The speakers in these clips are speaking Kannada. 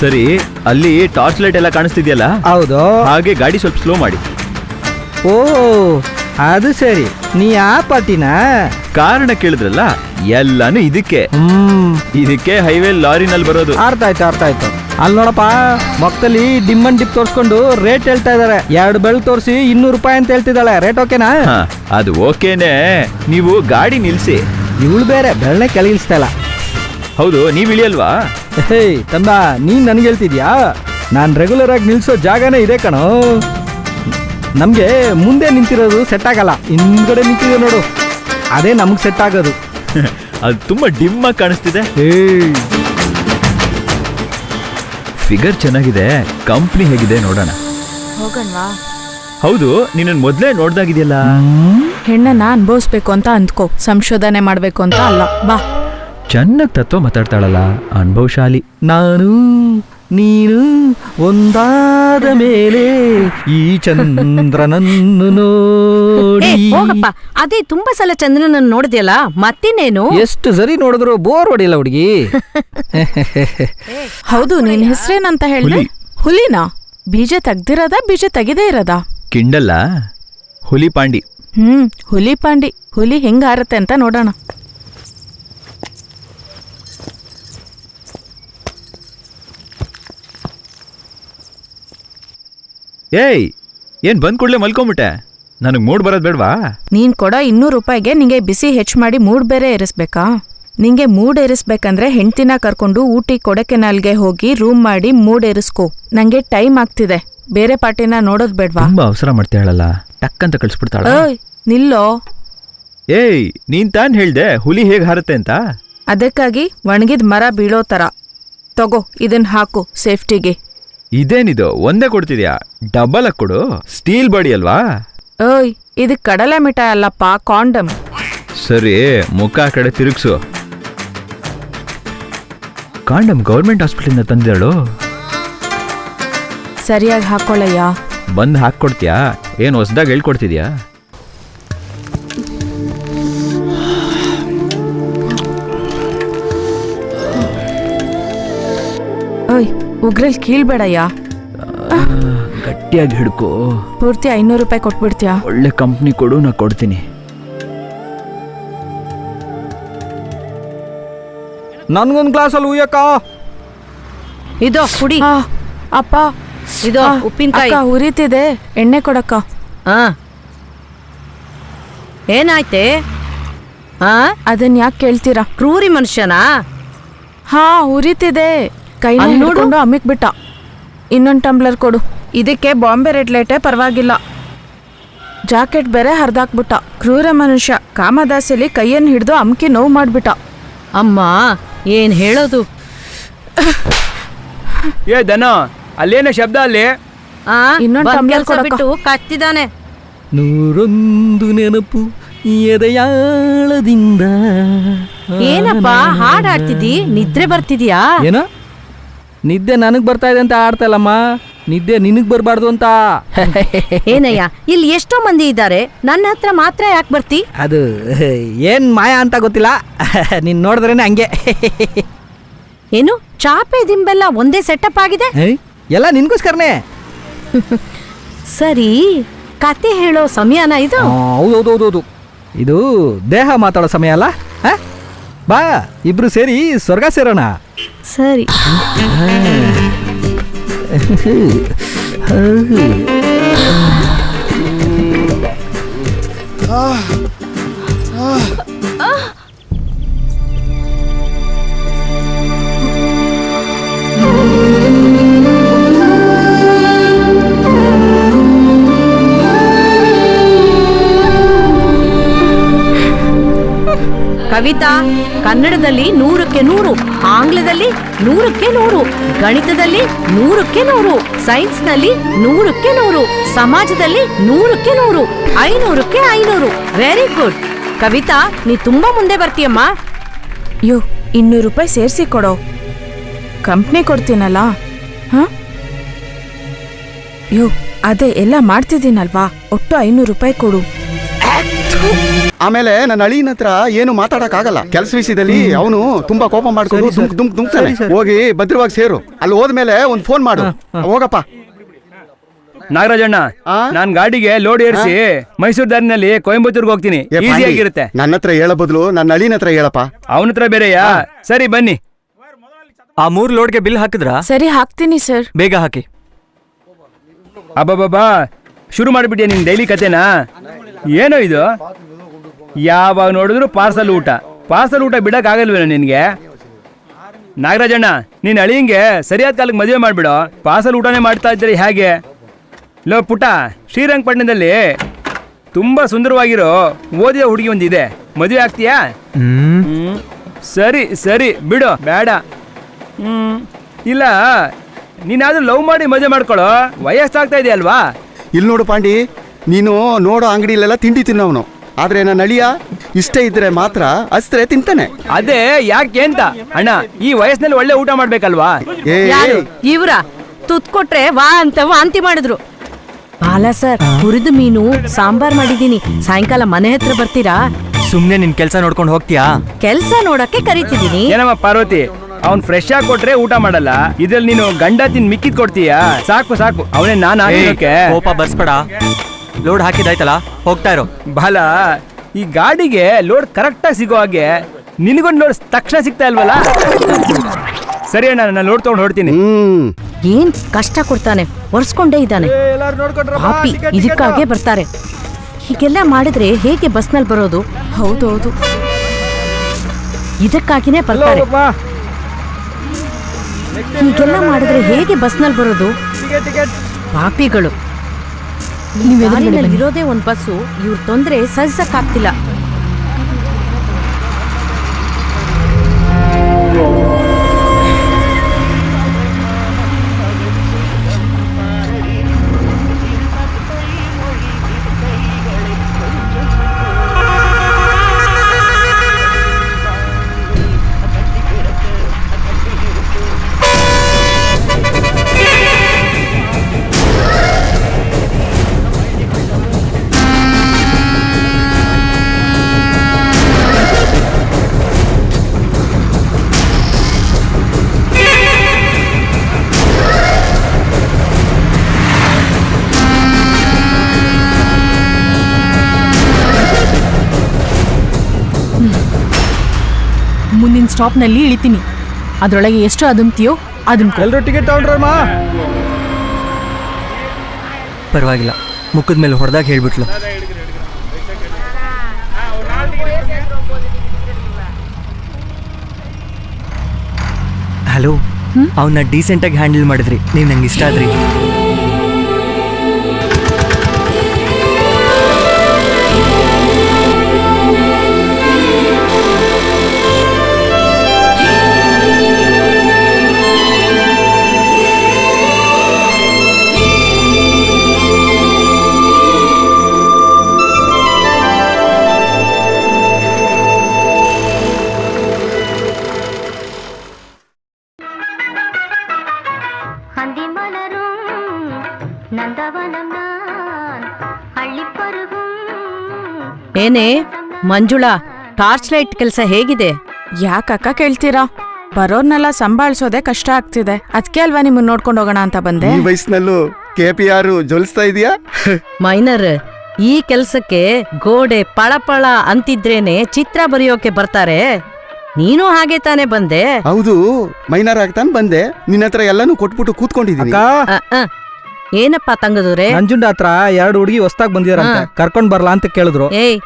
ಸರಿ, ಅಲ್ಲಿ ಟಾರ್ಚ್ ಲೈಟ್ ಎಲ್ಲ ಕಾಣಿಸ್ತಿದ್ಯಲ್ಲ? ಹೌದು. ಹಾಗೆ ಗಾಡಿ ಸ್ವಲ್ಪ ಸ್ಲೋ ಮಾಡಿ. ಓ ಅದು ಸರಿ, ನೀ ಆ ಪಾರ್ಟಿನ? ಕಾರಣ ಕೇಳಿದ್ರಲ್ಲ, ಎಲ್ಲಾನು ಇದಕ್ಕೆ ಹೈವೇ ಲಾರಿನಲ್ಲಿ ಬರೋದು. ಅರ್ಥ ಆಯ್ತು. ಅಲ್ಲಿ ನೋಡಪ್ಪ, ಮಕ್ಕದಲ್ಲಿ ಡಿಮ್ ಅಂಡ್ ಡಿಪ್ ತೋರಿಸ್ಕೊಂಡು ರೇಟ್ ಹೇಳ್ತಾ ಇದಾರೆ. 2 ಬೆಳ್ ತೋರಿಸಿ 200 ರೂಪಾಯಿ ಅಂತ ಹೇಳ್ತಿದ್ದಾಳೆ. ರೇಟ್ ಓಕೆನಾ? ಅದು ಓಕೆನೆ, ನೀವು ಗಾಡಿ ನಿಲ್ಸಿ. ಇವಳು ಬೇರೆ ಬೆಳ್ಳೆ ಕೆಳಗಿಳಿಸ್ತಾ ಇಲ್ಲ. ಹೌದು, ನೀವ್ ಇಳಿಯಲ್ವಾ? ಹೇ ತಂದ, ನೀನ್ ನನ್ಗೆ ಹೇಳ್ತಿದ್ಯಾ? ನಾನು ರೆಗ್ಯುಲರ್ ಆಗಿ ನಿಲ್ಸೋ ಜಾಗನೇ ಇದೆ ಕಣೋ. ನಮ್ಗೆ ಮುಂದೆ ನಿಂತಿರೋದು ಸೆಟ್ ಆಗಲ್ಲ, ಹಿಂದ್ಗಡೆ ನಿಂತಿದೆ ನೋಡು, ಅದೇ ನಮ್ಗೆ ಸೆಟ್ ಆಗೋದು. ಅದು ತುಂಬಾ ಡಿಮ್ ಆಗಿ ಕಾಣಿಸ್ತಿದೆ. ಫಿಗರ್ ಚೆನ್ನಾಗಿದೆ, ಕಂಪ್ನಿ ಹೇಗಿದೆ ನೋಡೋಣ. ಹೋಗಣ್ವಾ? ಹೌದು, ನಿನ್ನ ಮೊದ್ಲೇ ನೋಡ್ದಾಗಿದೆಯಲ್ಲ. ಹೆಣ್ಣನ್ನ ಅನ್ಭವಿಸ್ಬೇಕು ಅಂತ ಅಂದ್ಕೋ, ಸಂಶೋಧನೆ ಮಾಡ್ಬೇಕು ಅಂತ ಅಲ್ಲ. ಬಾ. ಚೆನ್ನಾಗಿ ತತ್ವ ಮಾತಾಡ್ತಾಳಲ್ಲ, ಅನುಭವಶಾಲಿ. ನಾನು ನೀನು ಒಂದಾದ ಮೇಲೆ ಈ ಚಂದ್ರನನ್ನು ನೋಡಿ. ಹೋಗಪ್ಪ, ಅದೇ ತುಂಬಾ ಸಲ ಚಂದ್ರನನ್ನು ನೋಡಿದ್ಯಲ್ಲ, ಮತ್ತಿನ್ನೇನು? ಎಷ್ಟು ಸರಿ ನೋಡಿದ್ರು ಬೋರ್ ಹೊಡಿಲ್ಲ ಹುಡುಗಿ. ಹೌದು, ನಿನ್ ಹೆಸರೇನಂತ ಹೇಳ್ದೆ? ಹುಲಿನಾ? ಬೀಜ ತೆಗ್ದಿರೋದ, ಬೀಜ ತೆಗೆದೇ ಇರೋದ? ಕಿಂಡಲ್ಲ, ಹುಲಿ ಪಾಂಡಿ. ಹುಲಿ ಪಾಂಡಿ. ಹುಲಿ ಹೆಂಗ ಹಾರತ್ತೆ ಅಂತ ನೋಡೋಣ. ಏಯ್, ಏನ್ ಬಂದ್ ಕೂಡ್ಲೆ ಮಲ್ಕೊಂಬಿಟ್ಟೆ? ನನಗ್ ಮೂಡ್ ಬರೋದ್ ಬೇಡ್ವಾ? ನೀನ್ ಕೊಡೋ 200 ರೂಪಾಯಿಗೆ ನಿಂಗೆ ಬಿಸಿ ಹೆಚ್ಚು ಮಾಡಿ ಮೂಡ್ ಬೇರೆ ಏರಿಸ್ಬೇಕಾ? ನಿಂಗೆ ಮೂಡ್ ಏರಿಸ್ಬೇಕಂದ್ರೆ ಹೆಂಡ್ತಿನ ಕರ್ಕೊಂಡು ಊಟಿ ಕೊಡೆಕೆನಾಲ್ಗೆ ಹೋಗಿ ರೂಮ್ ಮಾಡಿ ಮೂಡ್ ಏರಿಸ್ಕೋ. ನಂಗೆ ಟೈಮ್ ಆಗ್ತಿದೆ, ಬೇರೆ ಪಾರ್ಟಿನ ನೋಡೋದ್ ಬೇಡ್ವಾ? ತುಂಬಾ ಅವಸರ ಮಾಡ್ತಾಳಲ್ಲ, ಟಕ್ಕಂತ ಕಳ್ಸ್ಬಿಡ್ತಾಳ. ಏಯ್ ನಿಲ್ಲೋ. ಏಯ್, ನೀನ್ ತಾನ್ ಹೇಳ್ದೆ ಹುಲಿ ಹೇಗ್ ಹಾರತ್ತೆ ಅಂತ. ಅದಕ್ಕಾಗಿ ಒಣಗಿದ್ ಮರ ಬೀಳೋ ತರ. ತಗೋ, ಇದನ್ ಹಾಕು ಸೇಫ್ಟಿಗೆ. ಇದೇನಿದು, ಒಂದೇ ಕೊಡ್ತಿದ್ಯಾ? ಡಬಲ್ ಆಗಿ ಕೊಡು, ಸ್ಟೀಲ್ ಬಾಡಿ ಅಲ್ವಾ? ಓಯ್, ಇದು ಕಡಲೆ ಮಿಠಾಯಿ ಅಲ್ಲಪ್ಪ, ಕಾಂಡಮ್. ಸರಿ, ಮುಖ ಆ ಕಡೆ ತಿರುಗ್ಸು. ಕಾಂಡಮ್ ಗೌರ್ಮೆಂಟ್ ಹಾಸ್ಪಿಟಲ್ ತಂದಿದ್ದಾಳು. ಸರಿಯಾಗಿ ಹಾಕೊಳ್ಳಯ್ಯ. ಬಂದ್ ಹಾಕೊಡ್ತೀಯಾ? ಏನ್ ಹೊಸದಾಗ ಹೇಳ್ಕೊಡ್ತಿದ್ಯಾ? ಓಯ್, ಉಗ್ರಲ್ ಕೀಳ್ಬೇಡಯ್ಯ. ಗಟ್ಟಿಯಾಗಿ ಹಿಡ್ಕೋ. ಪೂರ್ತಿ 500 ರೂಪಾಯಿ ಕೊಟ್ಬಿಡ್ತೀಯಾ? ಒಳ್ಳೆ ಕಂಪ್ನಿ ಕೊಡು, ನಾ ಕೊಡ್ತೀನಿ. ನನ್ಗೊಂದು ಗ್ಲಾಸಲ್ಲಿ ಉಯ್ಯಕ್ಕ. ಇದೋ ಕುಡಿ. ಅಪ್ಪ, ಇದೋ ಉಪ್ಪಿನಕಾಯಿ. ಉರಿತಿದೆ, ಎಣ್ಣೆ ಕೊಡಕ್ಕ. ಏನಾಯ್ತೆ? ಅದನ್ ಯಾಕೆ ಕೇಳ್ತೀರಾ? ಕ್ರೂರಿ ಮನುಷ್ಯನಾ? ಉರಿತಿದೆ. ಕೈ ನೋಡ್ಕೊಂಡು ಅಮ್ಮಿಕ್ ಬಿಟ್ಟ. ಇನ್ನೊಂದು ಟಂಬ್ಲರ್ ಕೊಡು. ಇದಕ್ಕೆ ಬಾಂಬೆ ರೆಡ್ ಲೈಟೇ ಪರವಾಗಿಲ್ಲ. ಜಾಕೆಟ್ ಬೇರೆ ಹರಿದಾಕ್ಬಿಟ್ಟ. ಕ್ರೂರ ಮನುಷ್ಯ. ಕಾಮದಾಸೆಲಿ ಕೈಯನ್ನು ಹಿಡಿದು ಅಮ್ಕಿ ನೋವು ಮಾಡ್ಬಿಟ್ಟ. ಅಮ್ಮ, ಏನ್ ಹೇಳೋದು? ಏ ದನ, ಅಲ್ಲೇನ ಶಬ್ದ ಅಲ್ಲಿ? ಇನ್ನೊಂದು ಟಂಬ್ಲರ್ ಬಿಟ್ಟು ಕತ್ತಿದಾನೆ. 101 ನೆನಪು ಎದೆಯಾಳದಿಂದ. ಏನಪ್ಪ ಹಾಡಾಡ್ತಿದ್ದಿ? ನಿದ್ರೆ ಬರ್ತಿದ್ಯಾ? ಏನ? ನಿದ್ದೆ ನನಗ್ ಬರ್ತಾ ಇದೆ ಅಂತ ಆಡ್ತಲ್ಲಮ್ಮ, ನಿದ್ದೆ ನಿನಗ್ ಬರ್ಬಾರ್ದು ಅಂತ. ಏನಯ್ಯ, ಇಲ್ಲಿ ಎಷ್ಟೋ ಮಂದಿ ಇದ್ದಾರೆ, ನನ್ನ ಹತ್ರ ಮಾತ್ರ ಯಾಕೆ ಬರ್ತಿ? ಅದು ಏನ್ ಮಾಯಾ ಅಂತ ಗೊತ್ತಿಲ್ಲ, ನೀನ್ ನೋಡಿದ್ರೇನೆ ಹಂಗೆ. ಏನು ಚಾಪೆ ದಿಂಬೆಲ್ಲ ಒಂದೇ ಸೆಟಪ್ ಆಗಿದೆ? ಎಲ್ಲ ನಿನ್ಗೋಸ್ಕರನೇ. ಸರಿ, ಕತೆ ಹೇಳೋ ಸಮಯನ ಇದು? ಹೌದೌದೌದೌದು, ಇದು ದೇಹ ಮಾತಾಡೋ ಸಮಯ ಅಲ್ಲ. ಬಾ, ಇಬ್ರು ಸೇರಿ ಸ್ವರ್ಗ ಸೇರೋಣ. ಸರಿ. ಕವಿತಾ, ಕನ್ನಡದಲ್ಲಿ 100ಕ್ಕೆ 100, ಆಂಗ್ಲದಲ್ಲಿ 100ಕ್ಕೆ 100, ಗಣಿತದಲ್ಲಿ 100ಕ್ಕೆ 100, ಸೈನ್ಸ್ನಲ್ಲಿ 100ಕ್ಕೆ 100, ಸಮಾಜದಲ್ಲಿ 100ಕ್ಕೆ 100, 500ಕ್ಕೆ 500. ವೆರಿ ಗುಡ್ ಕವಿತಾ, ನೀ ತುಂಬಾ ಮುಂದೆ ಬರ್ತೀಯಮ್ಮ. 200 ರೂಪಾಯಿ ಸೇರಿಸಿ ಕೊಡೋ. ಕಂಪ್ನಿ ಕೊಡ್ತೀನಲ್ಲ. ಅದೇ ಎಲ್ಲ ಮಾಡ್ತಿದ್ದೀನಲ್ವಾ, ಒಟ್ಟು 500 ರೂಪಾಯಿ ಕೊಡು. ಆಮೇಲೆ ನನ್ನ ಅಳಿಯನ ಹತ್ರ ಏನು ಮಾತಾಡಕ್ ಆಗಲ್ಲ. ಕೆಲಸ ವಿಷಯದಲ್ಲಿ ಅವನು ತುಂಬಾ ಕೋಪ ಮಾಡ್ಕೊಂಡು ಸರಿ, ಸರ್. ದುಮ್ತಾನೆ. ಸರಿ, ಸರ್. ಹೋಗಿ ಭದ್ರವಾಗಿ ಸೇರು. ಅಲ್ಲಿ ಹೋದ್ಮೇಲೆ ಒಂದು ಫೋನ್ ಮಾಡು. ಹೋಗಪ್ಪ. ನಾಗರಾಜಣ್ಣ, ಆ? ನಾನ್ ಗಾಡಿಗೆ ಲೋಡ್ ಏರಿಸಿ ಮೈಸೂರು ದಾರಿನಲ್ಲಿ ಕೊಯಂಬತ್ತೂರ್ಗೆ ಹೋಗ್ತೀನಿ. ಏ ಈಸಿ ಪಾಂಡಿ, ಆಗಿರುತ್ತೆ. ನನ್ನ ಹತ್ರ ಹೇಳೋ ಬದಲು ನನ್ನ ಅಳಿಯನ ಹತ್ರ ಹೇಳಪ್ಪ. ಅವನ ಹತ್ರ ಬೇರೆಯಾ? ಸರಿ ಬನ್ನಿ. ಆ 3 ಲೋಡ್ಗೆ ಬಿಲ್ ಹಾಕಿದ್ರಾ? ಸರಿ ಹಾಕ್ತೀನಿ ಸರ್. ಬೇಗ ಹಾಕಿ. ಅಬ್ಬಬ್ಬಾ, ಶುರು ಮಾಡಿಬಿಟ್ಟಿಯ ನಿನ್ ಡೈಲಿ ಕತೆನಾ? ಏನೋ ಇದು, ಯಾವಾಗ ನೋಡಿದ್ರು ಪಾರ್ಸಲ್ ಊಟ ಬಿಡಕ್ ಆಗಲ್ವೇನೋ ನಿನ್ಗೆ? ನಾಗರಾಜಣ್ಣ, ನೀನ್ ಅಳಿಯಂಗೆ ಸರಿಯಾದ ಕಾಲಕ್ಕೆ ಮದುವೆ ಮಾಡ್ಬಿಡೋ. ಪಾರ್ಸಲ್ ಊಟನೇ ಮಾಡ್ತಾ ಇದ್ದೀರಿ ಹೇಗೆ? ಲೋ ಪುಟ, ಶ್ರೀರಂಗಪಟ್ಟಣದಲ್ಲಿ ತುಂಬಾ ಸುಂದರವಾಗಿರೋ ಓದಿದ ಹುಡುಗಿ ಒಂದಿದೆ, ಮದುವೆ ಆಗ್ತೀಯಾ? ಸರಿ ಸರಿ ಬಿಡು, ಬೇಡ. ಇಲ್ಲ, ನೀನಾದ್ರೂ ಲವ್ ಮಾಡಿ ಮದುವೆ ಮಾಡ್ಕೊಳ್ಳೋ, ವಯಸ್ಸಾಗ್ತಾ ಇದೆಯಲ್ವಾ? ಇಲ್ಲಿ ನೋಡು ಪಾಂಡಿ, ನೀನು ನೋಡೋ ಅಂಗಡಿಲೆಲ್ಲ ತಿಂಡಿ ತಿನ್ನೋನು. ಆದ್ರೆ ನನ್ನ ಅಳಿಯ ಇಷ್ಟ ಇದ್ರೆ ಮಾತ್ರ ಅಸ್ತ್ರೆ ತಿಂತಾನೆ. ಅದೇ ಯಾಕೆ ಅಂತ ಅಣ್ಣ, ಈ ವಯಸ್ಸಿನಲ್ಲಿ ಒಳ್ಳೆ ಊಟ ಮಾಡ್ಬೇಕಲ್ವಾ? ಏ ಯಾರು ಇವ್ರ ತುತ್ ಕೊಟ್ರೆ ವಾ ಅಂತ ವಾಂತಿ ಮಾಡಿದ್ರು. ಬಾಲ ಸರ್, ಹುರಿದು ಮೀನು ಸಾಂಬಾರ್ ಮಾಡಿದೀನಿ, ಸಾಯಂಕಾಲ ಮನೆ ಹತ್ರ ಬರ್ತೀರಾ? ಸುಮ್ನೆ ನಿನ್ ಕೆಲ್ಸ ನೋಡ್ಕೊಂಡು ಹೋಗ್ತೀಯಾ? ಕೆಲ್ಸ ನೋಡಕ್ಕೆ ಕರಿತಿದೀನಿ. ಏನಮ್ಮ ಪಾರ್ವತಿ, ಅವ್ನ್ ಫ್ರೆಶ್ ಆಗಿ ಕೊಟ್ರೆ ಊಟ ಮಾಡಲ್ಲ, ಇದ್ರಲ್ಲಿ ನೀನು ಗಂಡ ತಿನ್ ಮಿಕ್ಕಿದ್ ಕೊಡ್ತೀಯಾ? ಸಾಕು ಸಾಕು, ಅವನೇ ನಾನು ಹಾಕೋಕೆ. ಕೋಪ ಬರ್ಸ್ಬೇಡ, ಲೋಡ್ ಹಾಕಿದಾಯ್ತಲ್ಲ, ಹೋಗ್ತಾ ಇರೋ. ಬಾಲ, ಈ ಗಾಡಿಗೆ ಲೋಡ್ ಕರೆಕ್ಟಾಗಿ ಸಿಗೋ ಹಾಗೆ ನಿನಗೊಂದು ಲೋಡ್ ತಕ್ಷಣ ಸಿಗ್ತಾ ಇಲ್ವಲ್ಲ? ಸರಿ ಅಣ್ಣ, ನಾನು ಲೋಡ್ ತಗೊಂಡು ಹೊಡ್ತೀನಿ. ಏನ್ ಕಷ್ಟ ಕೊಡ್ತಾನೆ, ಒರ್ಸ್ಕೊಂಡೇ ಇದ್ದಾನೆ. ಪಾಪಿ, ಇದಕ್ಕಾಗೆ ಬರ್ತಾರೆ. ಹೀಗೆಲ್ಲ ಮಾಡಿದ್ರೆ ಹೇಗೆ ಬಸ್ನಲ್ಲಿ ಬರೋದು? ಹೌದೌದು. ಇದಕ್ಕಾಗಿನೇ ಬರ್ತಾರೆ. ಹೀಗೆಲ್ಲ ಮಾಡಿದ್ರೆ ಹೇಗೆ ಬಸ್ನಲ್ಲಿ ಬರೋದು? ಪಾಪಿಗಳು. ಇರೋದೇ ಒಂದ್ ಬಸ್ಸು, ಇವ್ರ ತೊಂದ್ರೆ ಸಹಿಸಕ್ಕಾಗ್ತಿಲ್ಲ. ಮುಂದಿನ ಸ್ಟಾಪ್ನಲ್ಲಿ ಇಳಿತೀನಿ. ಅದರೊಳಗೆ ಎಷ್ಟು ಅದುಮ್ತೀಯೋ ಅದನ್ನ ಎಲ್ಲರೂ ಟಿಕೆಟ್ ತಗೊಂಡ್ರಮ್ಮ. ಪರವಾಗಿಲ್ಲ, ಮುಖದ ಮೇಲೆ ಹೊಡೆದಾಗ ಹೇಳ್ಬಿಟ್ಲು. ಹಲೋ, ಅವನ್ನ ಡೀಸೆಂಟಾಗಿ ಹ್ಯಾಂಡಲ್ ಮಾಡಿದ್ರಿ, ನೀವು ನಂಗೆ ಇಷ್ಟ ಆದ್ರಿ. ಏನೇ ಮಂಜುಳಾ, ಟಾರ್ಚ್ ಲೈಟ್ ಕೆಲಸ ಹೇಗಿದೆ? ಯಾಕಕ್ಕ ಕೇಳ್ತೀರಾ? ಬರೋರ್ನೆಲ್ಲ ಸಂಭಾಳಿಸೋದೇ ಕಷ್ಟ ಆಗ್ತಿದೆ. ಅದಕ್ಕೆ ಅಲ್ವಾ ನಿಮ್ಮನ್ನ ನೋಡ್ಕೊಂಡು ಹೋಗೋಣ ಅಂತ ಬಂದೆ. ಈ ವಯಸ್ಸಿನಲ್ಲೂ KPR ಜೊಲಿಸ್ತಾ ಇದೀಯಾ? ಮೈನರ್, ಈ ಕೆಲ್ಸಕ್ಕೆ ಗೋಡೆ ಪಳಪಳ ಅಂತಿದ್ರೇನೆ ಚಿತ್ರ ಬರೆಯೋಕೆ ಬರ್ತಾರೆ. ನೀನು ಹಾಗೆ ತಾನೇ ಬಂದೆ? ಹೌದು, ಮೈನರ್ ಆಗ್ತಾನೆ ಬಂದೆ. ನಿನ್ನ ಹತ್ರ ಎಲ್ಲಾನು ಕೊಟ್ಬಿಟ್ಟು ಕೂತ್ಕೊಂಡಿದ್ದೀನಿ. ಏನಪ್ಪಾ ತಂಗದವ್ರೆ? ನಂಜುಂಡ ಹತ್ರ 2 ಹುಡುಗಿ ಹೊಸ್ದಾಗ್ ಬಂದಿರಂತೆ, ಕರ್ಕೊಂಡ್ ಬರ್ಲಾ ಅಂತ ಕೇಳಿದ್ರು. ಏಯ್,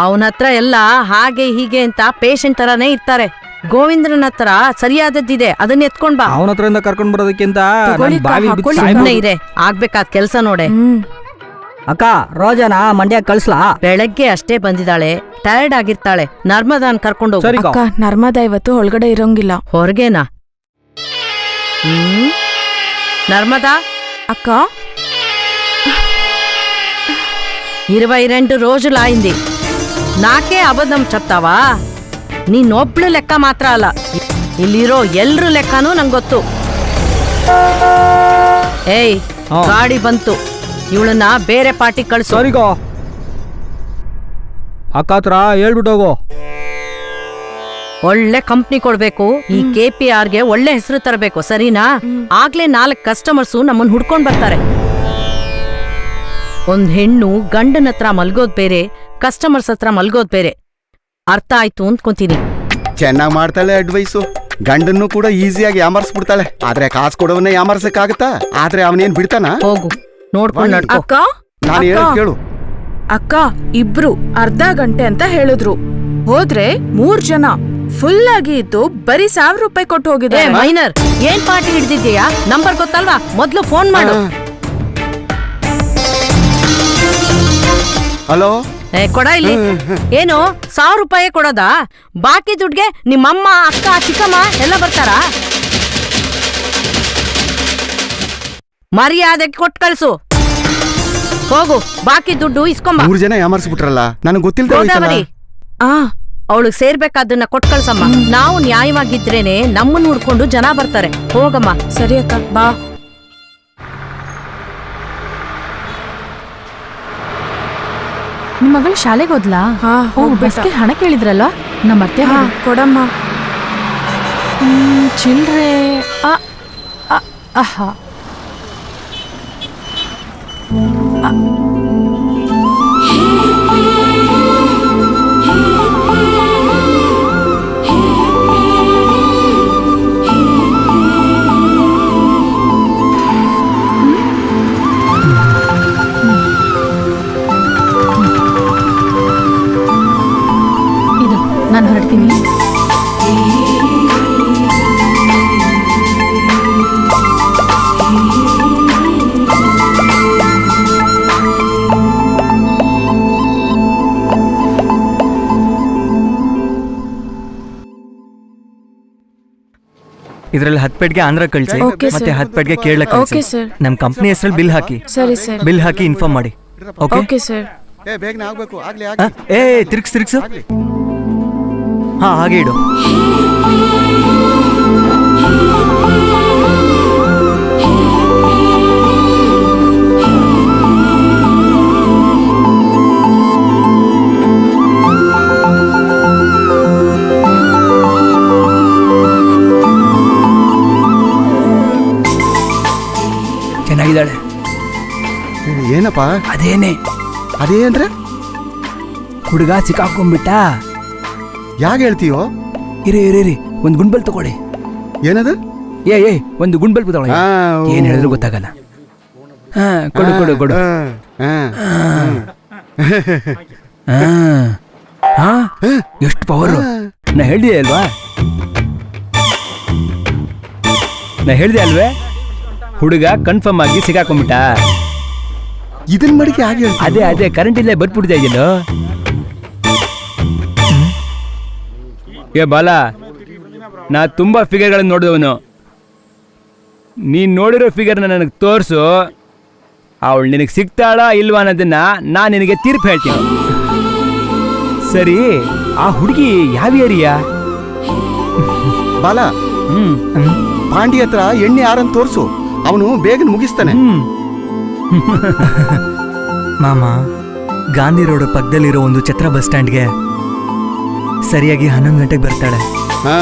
ಅವನ ಹತ್ರ ಎಲ್ಲ ಹಾಗೆ ಹೀಗೆ ಅಂತ ಪೇಷಂಟ್ ತರಾನೇ ಇರ್ತಾರೆ. ಗೋವಿಂದ್ರನ ಹತ್ರ ಸರಿಯಾದದ್ದಿದೆ, ಅದನ್ನ ಎತ್ಕೊಂಡ್ ಬಾ. ಅವನ ಹತ್ರದಿಂದ ಕರ್ಕೊಂಡ್ ಬರೋದಕ್ಕಿಂತ ತಗೊಳ್ಳಿ, ಬಾವಿ ಹಾಕೊಳ್ಳಿ. ಸುಮ್ನೆ ಇರೆ, ಆಗ್ಬೇಕಾದ ಕೆಲ್ಸ ನೋಡೆ. ಅಕ್ಕ, ರೋಜನ ಮಂಡ್ಯ ಕಳ್ಸ್ಲಾ? ಬೆಳಗ್ಗೆ ಅಷ್ಟೇ ಬಂದಿದ್ದಾಳೆ, ಟಯರ್ಡ್ ಆಗಿರ್ತಾಳೆ. ನರ್ಮದಾನ್ ಕರ್ಕೊಂಡು ಸರಿ ಅಕ್ಕ, ನರ್ಮದಾ ಇವತ್ತು ಒಳಗಡೆ ಇರೋಂಗಿಲ್ಲ. ಹೊರಗೇನಾ? నర్మదా అక్క 22 రోజులైంది నాకే అబద్ధం చెప్తావా ನೀನೊಬ್ಳು ಲೆಕ್ಕ ಮಾತ್ರ ಅಲ್ಲ ಇಲ್ಲಿರೋ ಎಲ್ಲರ ಲೆಕ್ಕನೂ ನಂಗೆ ಗೊತ್ತು ಏಯ್ ಗಾಡಿ ಬಂತು ಇವಳನ್ನ ಬೇರೆ ಪಾರ್ಟಿ ಕಳಿಸು ಸರಿಗೋ ಅಕ್ಕ ಹತ್ರ ಹೇಳ್ಬಿಟ್ಟು ಹೋಗು. ಒಳ್ಳೆ ಕಂಪ್ನಿ ಕೊಡ್ಬೇಕು. ಈ KPRಗೆ ಒಳ್ಳೆ ಹೆಸರು ತರಬೇಕು, ಸರಿನಾ? ಆಗ್ಲೇ 4 ಕಸ್ಟಮರ್ಸು ನಮ್ಮನ್ನ ಹುಡ್ಕೊಂಡ್ ಬರ್ತಾರೆ. ಒಂದ್ ಹೆಣ್ಣು ಗಂಡನ ಹತ್ರ ಮಲ್ಗೋದ್ ಬೇರೆ, ಕಸ್ಟಮರ್ಸ್ ಹತ್ರ ಮಲ್ಗೋದ್ ಬೇರೆ. ಅರ್ಥ ಆಯ್ತು ಅಂದ್ಕೊಂತೀನಿ. ಚೆನ್ನಾಗಿ ಮಾಡ್ತಾಳೆ ಅಡ್ವೈಸು. ಗಂಡನ್ನು ಕೂಡ ಈಸಿಯಾಗಿ ಯಾಮರ್ಸ್ಬಿಡ್ತಾಳೆ. ಆದ್ರೆ ಕಾಸು ಕೊಡೋವನ್ನೇ ಯಾಮರ್ಸಕ್ಕಾಗತ್ತಾ? ಆದ್ರೆ ಅವನೇನ್ ಬಿಡ್ತಾನ? ಹೋಗು, ನೋಡ್ಕೊಂಡ್ ನಡ್ಕೋ. ಅಕ್ಕ ನಾನು ಹೇಳ ಅಕ್ಕ, ಕೇಳು. ಅಕ್ಕ ಇಬ್ರು ಅರ್ಧ ಗಂಟೆ ಅಂತ ಹೇಳಿದ್ರು. ಹೋದ್ರೆ 3 ಜನ ಫುಲ್ ಆಗಿ ಇದ್ದು ಬರೀ 1000 ರೂಪಾಯಿ ಕೊಟ್ಟು ಏ ಹೋಗಿದ್ದಾರೆ. ಮೈನರ್, ಏನ್ ಪಾರ್ಟಿ ಹಿಡ್ದಿದ್ಯಾ? ನಂಬರ್ ಗೊತ್ತಲ್ವಾ? ಮೊದ್ಲು ಫೋನ್ ಮಾಡು. ಹಲೋ, ಏ ಕೊಡ ಇಲ್ಲಿ. ಏನು 1000 ರೂಪಾಯಿ ಕೊಡೋದಾ? ಬಾಕಿ ದುಡ್ಗೆ ನಿಮ್ಮಮ್ಮ, ಅಕ್ಕ, ಚಿಕ್ಕಮ್ಮ ಎಲ್ಲ ಬರ್ತಾರಾ? ಮರ್ಯಾದೆ ಕೊಟ್ಟು ಕಳ್ಸು. ಹೋಗು, ಬಾಕಿ ದುಡ್ಡು ಇಸ್ಕೊಂಬ. 3 ಜನ ಯಾಮರ್ಸ್ಬಿಟ್ರಲ್ಲ, ನನಗೆ ಗೊತ್ತಿಲ್ದ ಗೋದಾವರಿ, ಅವಳಿಗೆ ಸೇರ್ಬೇಕಾದನ್ನ ಕೊಟ್ಟು ಕಳ್ಸಮ್ಮ. ನಾವು ನ್ಯಾಯವಾಗಿದ್ರೇನೆ ನಮ್ಮನ್ನ ಹುಡ್ಕೊಂಡು ಜನ ಬರ್ತಾರೆ. ಹೋಗಮ್ಮ. ಸರಿ ಅಕ್ಕ, ಬಾ. ನಿಮ್ಮ ಮಗಳು ಶಾಲೆಗೆ ಹೋದ್ಲಾ? ಹಾ, ಓ, ಹೋಗ್ಬಿಟ್ಟ. ಬಸ್ಗೆ ಹಣ ಕೇಳಿದ್ರಲ್ಲ, ನಮ್ಮ ಅತ್ತೆ ಹಾ, ಕೊಡಮ್ಮ. ಚಿಲ್ರೆ. ಆಹಾ. ಇದು ನಾನು ಹೊರಡ್ತೀನಿ. ಇದ್ರಲ್ಲಿ 10 ಪೆಟ್ಗೆ ಆಂಧ್ರ ಕಳಿಸಿ, Okay, ಮತ್ತೆ sir. 10 ಪೆಟ್ಗೆ ಕೇರಳ ಕಳಿಸಿ. Okay, sir. ನಮ್ ಕಂಪ್ನಿ ಹೆಸರಲ್ಲಿ ಬಿಲ್ ಹಾಕಿ. ಸರಿ ಸರ್. ಬಿಲ್ ಹಾಕಿ ಇನ್ಫಾರ್ಮ್ ಮಾಡಿ. ಓಕೆ? Okay sir. ಬೇಗನೆ ಆಗ್ಬೇಕು. ಆಗ್ಲಿ ಆ, ಆಗ್ಲಿ ಏ ತಿರ್ಗ್ಸು. ಹಾ, ಹಾಗೆ ಇಡು. ಚೆನ್ನಾಗಿದ್ದಾಳೆ. ಏನಪ್ಪ ಅದೇನೆ, ಅದೇ ಅಂದ್ರೆ ಹುಡುಗ ಸಿಕ್ಕಾಕೊಂಡ್ಬಿಟ್ಟ. ಯಾಕೆ ಹೇಳ್ತೀಯೋ? ಇರಿ, ಒಂದು ಗುಂಡ್ಬಲ್ ತಗೊಳ್ಳಿ. ಏನದು? ಏ ಒಂದು ಗುಂಡ್ಬಲ್ ತಗೊಳ್ಳಿ. ಆ, ಓ. ಏನ್ ಹೇಳಿದ್ರು ಗೊತ್ತಾಗಲ್ಲ. ಹಾ, ಕೊಡು. ಆ, ಹಾ, ಎಷ್ಟು ಪವರು. ನಾ ಹೇಳಿದೆ ಅಲ್ವೇ? ಹುಡುಗ ಕನ್ಫರ್ಮ್ ಆಗಿ ಸಿಕ್ಕಾಕೊಂಡ್ಬಿಟ್ಟ. ಇದನ್ ಮಡಿಕೆ ಹಾಗೆ ಹೇಳ್ತೀಯ? ಅದೇ ಕರೆಂಟ್ ಇಲ್ಲೇ ಬರ್ಬಿಡ್ತಾ ಇದೆಯಲ್ಲ. ಏ ಬಾಲ, ನಾ ತುಂಬಾ ಫಿಗರ್ಗಳನ್ನು ನೋಡಿದವನು. ನೀನ್ ನೋಡಿರೋ ಫಿಗರ್ನ ನನಗೆ ತೋರಿಸು. ಅವಳು ನಿನಗೆ ಸಿಗ್ತಾಳ ಇಲ್ವಾ ಅನ್ನೋದನ್ನ ನಾನು ನಿನಗೆ ತೀರ್ಪು ಹೇಳ್ತೀನಿ. ಸರಿ, ಆ ಹುಡುಗಿ ಯಾವ ಏರಿಯಾ? ಬಾಲ, ಪಾಂಡಿ ಹತ್ರ ಎಣ್ಣೆ ಯಾರಂತ ತೋರ್ಸು. ಅವನು ಬೇಗನೆ ಮುಗಿಸ್ತಾನೆ. ಮಾಮ, ಗಾಂಧಿ ರೋಡ್ ಪಕ್ಕದಲ್ಲಿರೋ ಒಂದು ಛತ್ರ ಬಸ್ ಸ್ಟ್ಯಾಂಡ್ಗೆ ಸರಿಯಾಗಿ 11 ಗಂಟೆಗೆ ಬರ್ತಾಳೆ. ಹಾ,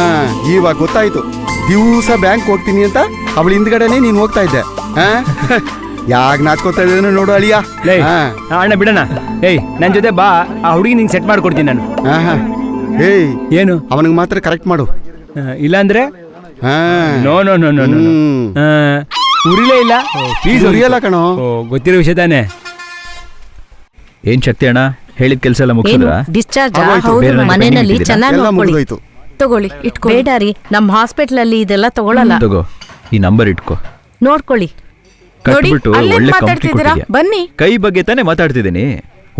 ಇವಾಗ ಗೊತ್ತಾಯ್ತು. ದಿವಸ ಬ್ಯಾಂಕ್ ಹೋಗ್ತೀನಿ ಅಂತ ಅವಳ ಹಿಂದ್ಗಡೆನೆ ನೀನ್ ಹೋಗ್ತಾ ಇದ್ದೆ. ಯಾಕೆ ನಾಚ್ಕೋತಾ ಇದ್ದೇನೆ ನೋಡು ಅಳಿಯ. ಲೇ, ಅಣ್ಣ ಬಿಡಣ. ಏಯ್, ನನ್ನ ಜೊತೆ ಬಾ, ಆ ಹುಡುಗಿ ನಿಂಗೆ ಸೆಟ್ ಮಾಡ್ಕೊಡ್ತೀನಿ ನಾನು. ಏಯ್, ಏನು? ಅವನಿಗೆ ಮಾತ್ರ ಕರೆಕ್ಟ್ ಮಾಡು. ಇಲ್ಲಾಂದ್ರೆ ನೋ. ಉರಿಲೇ ಇಲ್ಲ. ಫೀಸ್ ಉರಿಯಲ್ಲ ಕಣೋ. ಗೊತ್ತಿರೋ ವಿಷಯ ತಾನೆ. ಏನ್ ಶಕ್ತಿ ಅಣ್ಣ, ಹೇಳಿದ ಕೆಲಸ ಎಲ್ಲ ಏನು ಮುಗಿಸಿದ್ರ? ಡಿಸ್ಚಾರ್ಜ್? ಆಗೋಯ್ತು. ಹೌದು, ಬೇರೆ ಮನೆಯಲ್ಲಿ ಮನೆ ಚೆನ್ನಾಗಿ ಎಲ್ಲ ನೋಡ್ಕೊಳ್ಳಿ. ಮುಗಿದೋಯ್ತು. ತಗೊಳ್ಳಿ, ಇಟ್ಕೊಳ್ಳಿ. ಬೇಡ ರೀ, ನಮ್ಮ ಹಾಸ್ಪಿಟಲ್ ಅಲ್ಲಿ ಇದೆಲ್ಲ ತಗೊಳಲ್ಲ. ತಗೋ, ಈ ನಂಬರ್ ಇಟ್ಕೋ. ನೋಡ್ಕೊಳ್ಳಿ. ನೋಡಿ, ಕಟ್ಬಿಟ್ಟು ಅಲ್ಲೇನ್ ಒಳ್ಳೆ ಕಂಪ್ನಿ ಮಾತಾಡ್ತಿದ್ದೀರಾ? ಕೊಟ್ಟಿದ್ಯಾ. ಬನ್ನಿ. ಕೈ ಬಗ್ಗೆ ತಾನೇ ಮಾತಾಡ್ತಿದ್ದೀನಿ.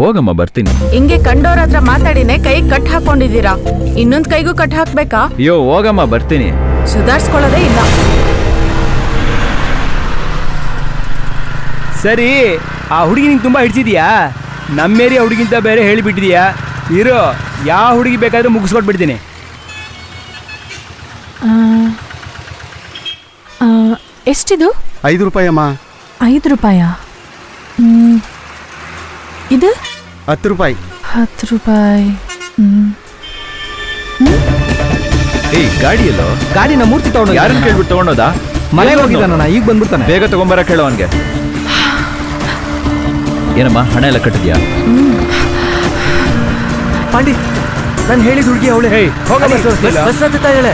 ಹೋಗಮ್ಮ, ಬರ್ತೀನಿ. ಹಿಂಗೆ ಕಂಡೋರ್ ಹತ್ರ ಮಾತಾಡಿನೇ ಕೈ ಕಟ್ ಹಾಕೊಂಡಿದ್ದೀರಾ. ಇನ್ನೊಂದ್ ಕೈಗೂ ಕಟ್ ಹಾಕ್ಬೇಕಾ? ಅಯ್ಯೋ, ಹೋಗಮ್ಮ, ಬರ್ತೀನಿ. ಸುಧಾರಿಸ್ಕೊಳ್ಳೋದೇ ಇಲ್ಲ. ಸರಿ, ಆ ಹುಡುಗಿ ನಿಂಗೆ ತುಂಬಾ ಹಿಡ್ಸಿದ್ಯಾ? ನಮ್ಮ ಏರಿಯಾ ಹುಡುಗಿಂತ ಬೇರೆ ಹೇಳಿಬಿಟ್ಟಿದ್ಯಾ? ಇರೋ, ಯಾವ ಹುಡುಗಿ ಬೇಕಾದ್ರೂ ಮುಗಿಸ್ಕೊಟ್ಬಿಡ್ತೀನಿ. ಎಷ್ಟಿದು? 5 ರೂಪಾಯಿ ಅಮ್ಮ. 5 ರೂಪಾಯ? ಇದು 10 ರೂಪಾಯಿ. 10 ರೂಪಾಯಿ. ಏಯ್ ಗಾಡಿಯಲ್ಲೋ ಗಾಡಿನ ಮೂರ್ತಿ ತಗೊಂಡು ಯಾರನ್ನ ಕೇಳ್ಬಿಟ್ಟು ತಗೊಂಡೋದಾ? ಮನೆಗೆ ಹೋಗಿದ್ದಾನಣ್ಣ, ಈಗ ಬಂದ್ಬಿಡ್ತಾನೆ. ಬೇಗ ತಗೊಂಬರಕ್ ಹೇಳೋ ಅವನ್ಗೆ. ಏನಮ್ಮ ಹಣ ಎಲ್ಲ ಕಟ್ಟಿದ್ಯಾ? ಪಾಂಡಿ ನಾನು ಹೇಳಿದ ಹುಡುಗಿ ಅವಳೆ. ಹೇಯ್ ಹೋಗ ಬಸ್ ಓಡಿಸ್ತಿಲ್ಲ. ಬಸ್ ಹತ್ತುತ್ತಾ ಹೇಳೆ.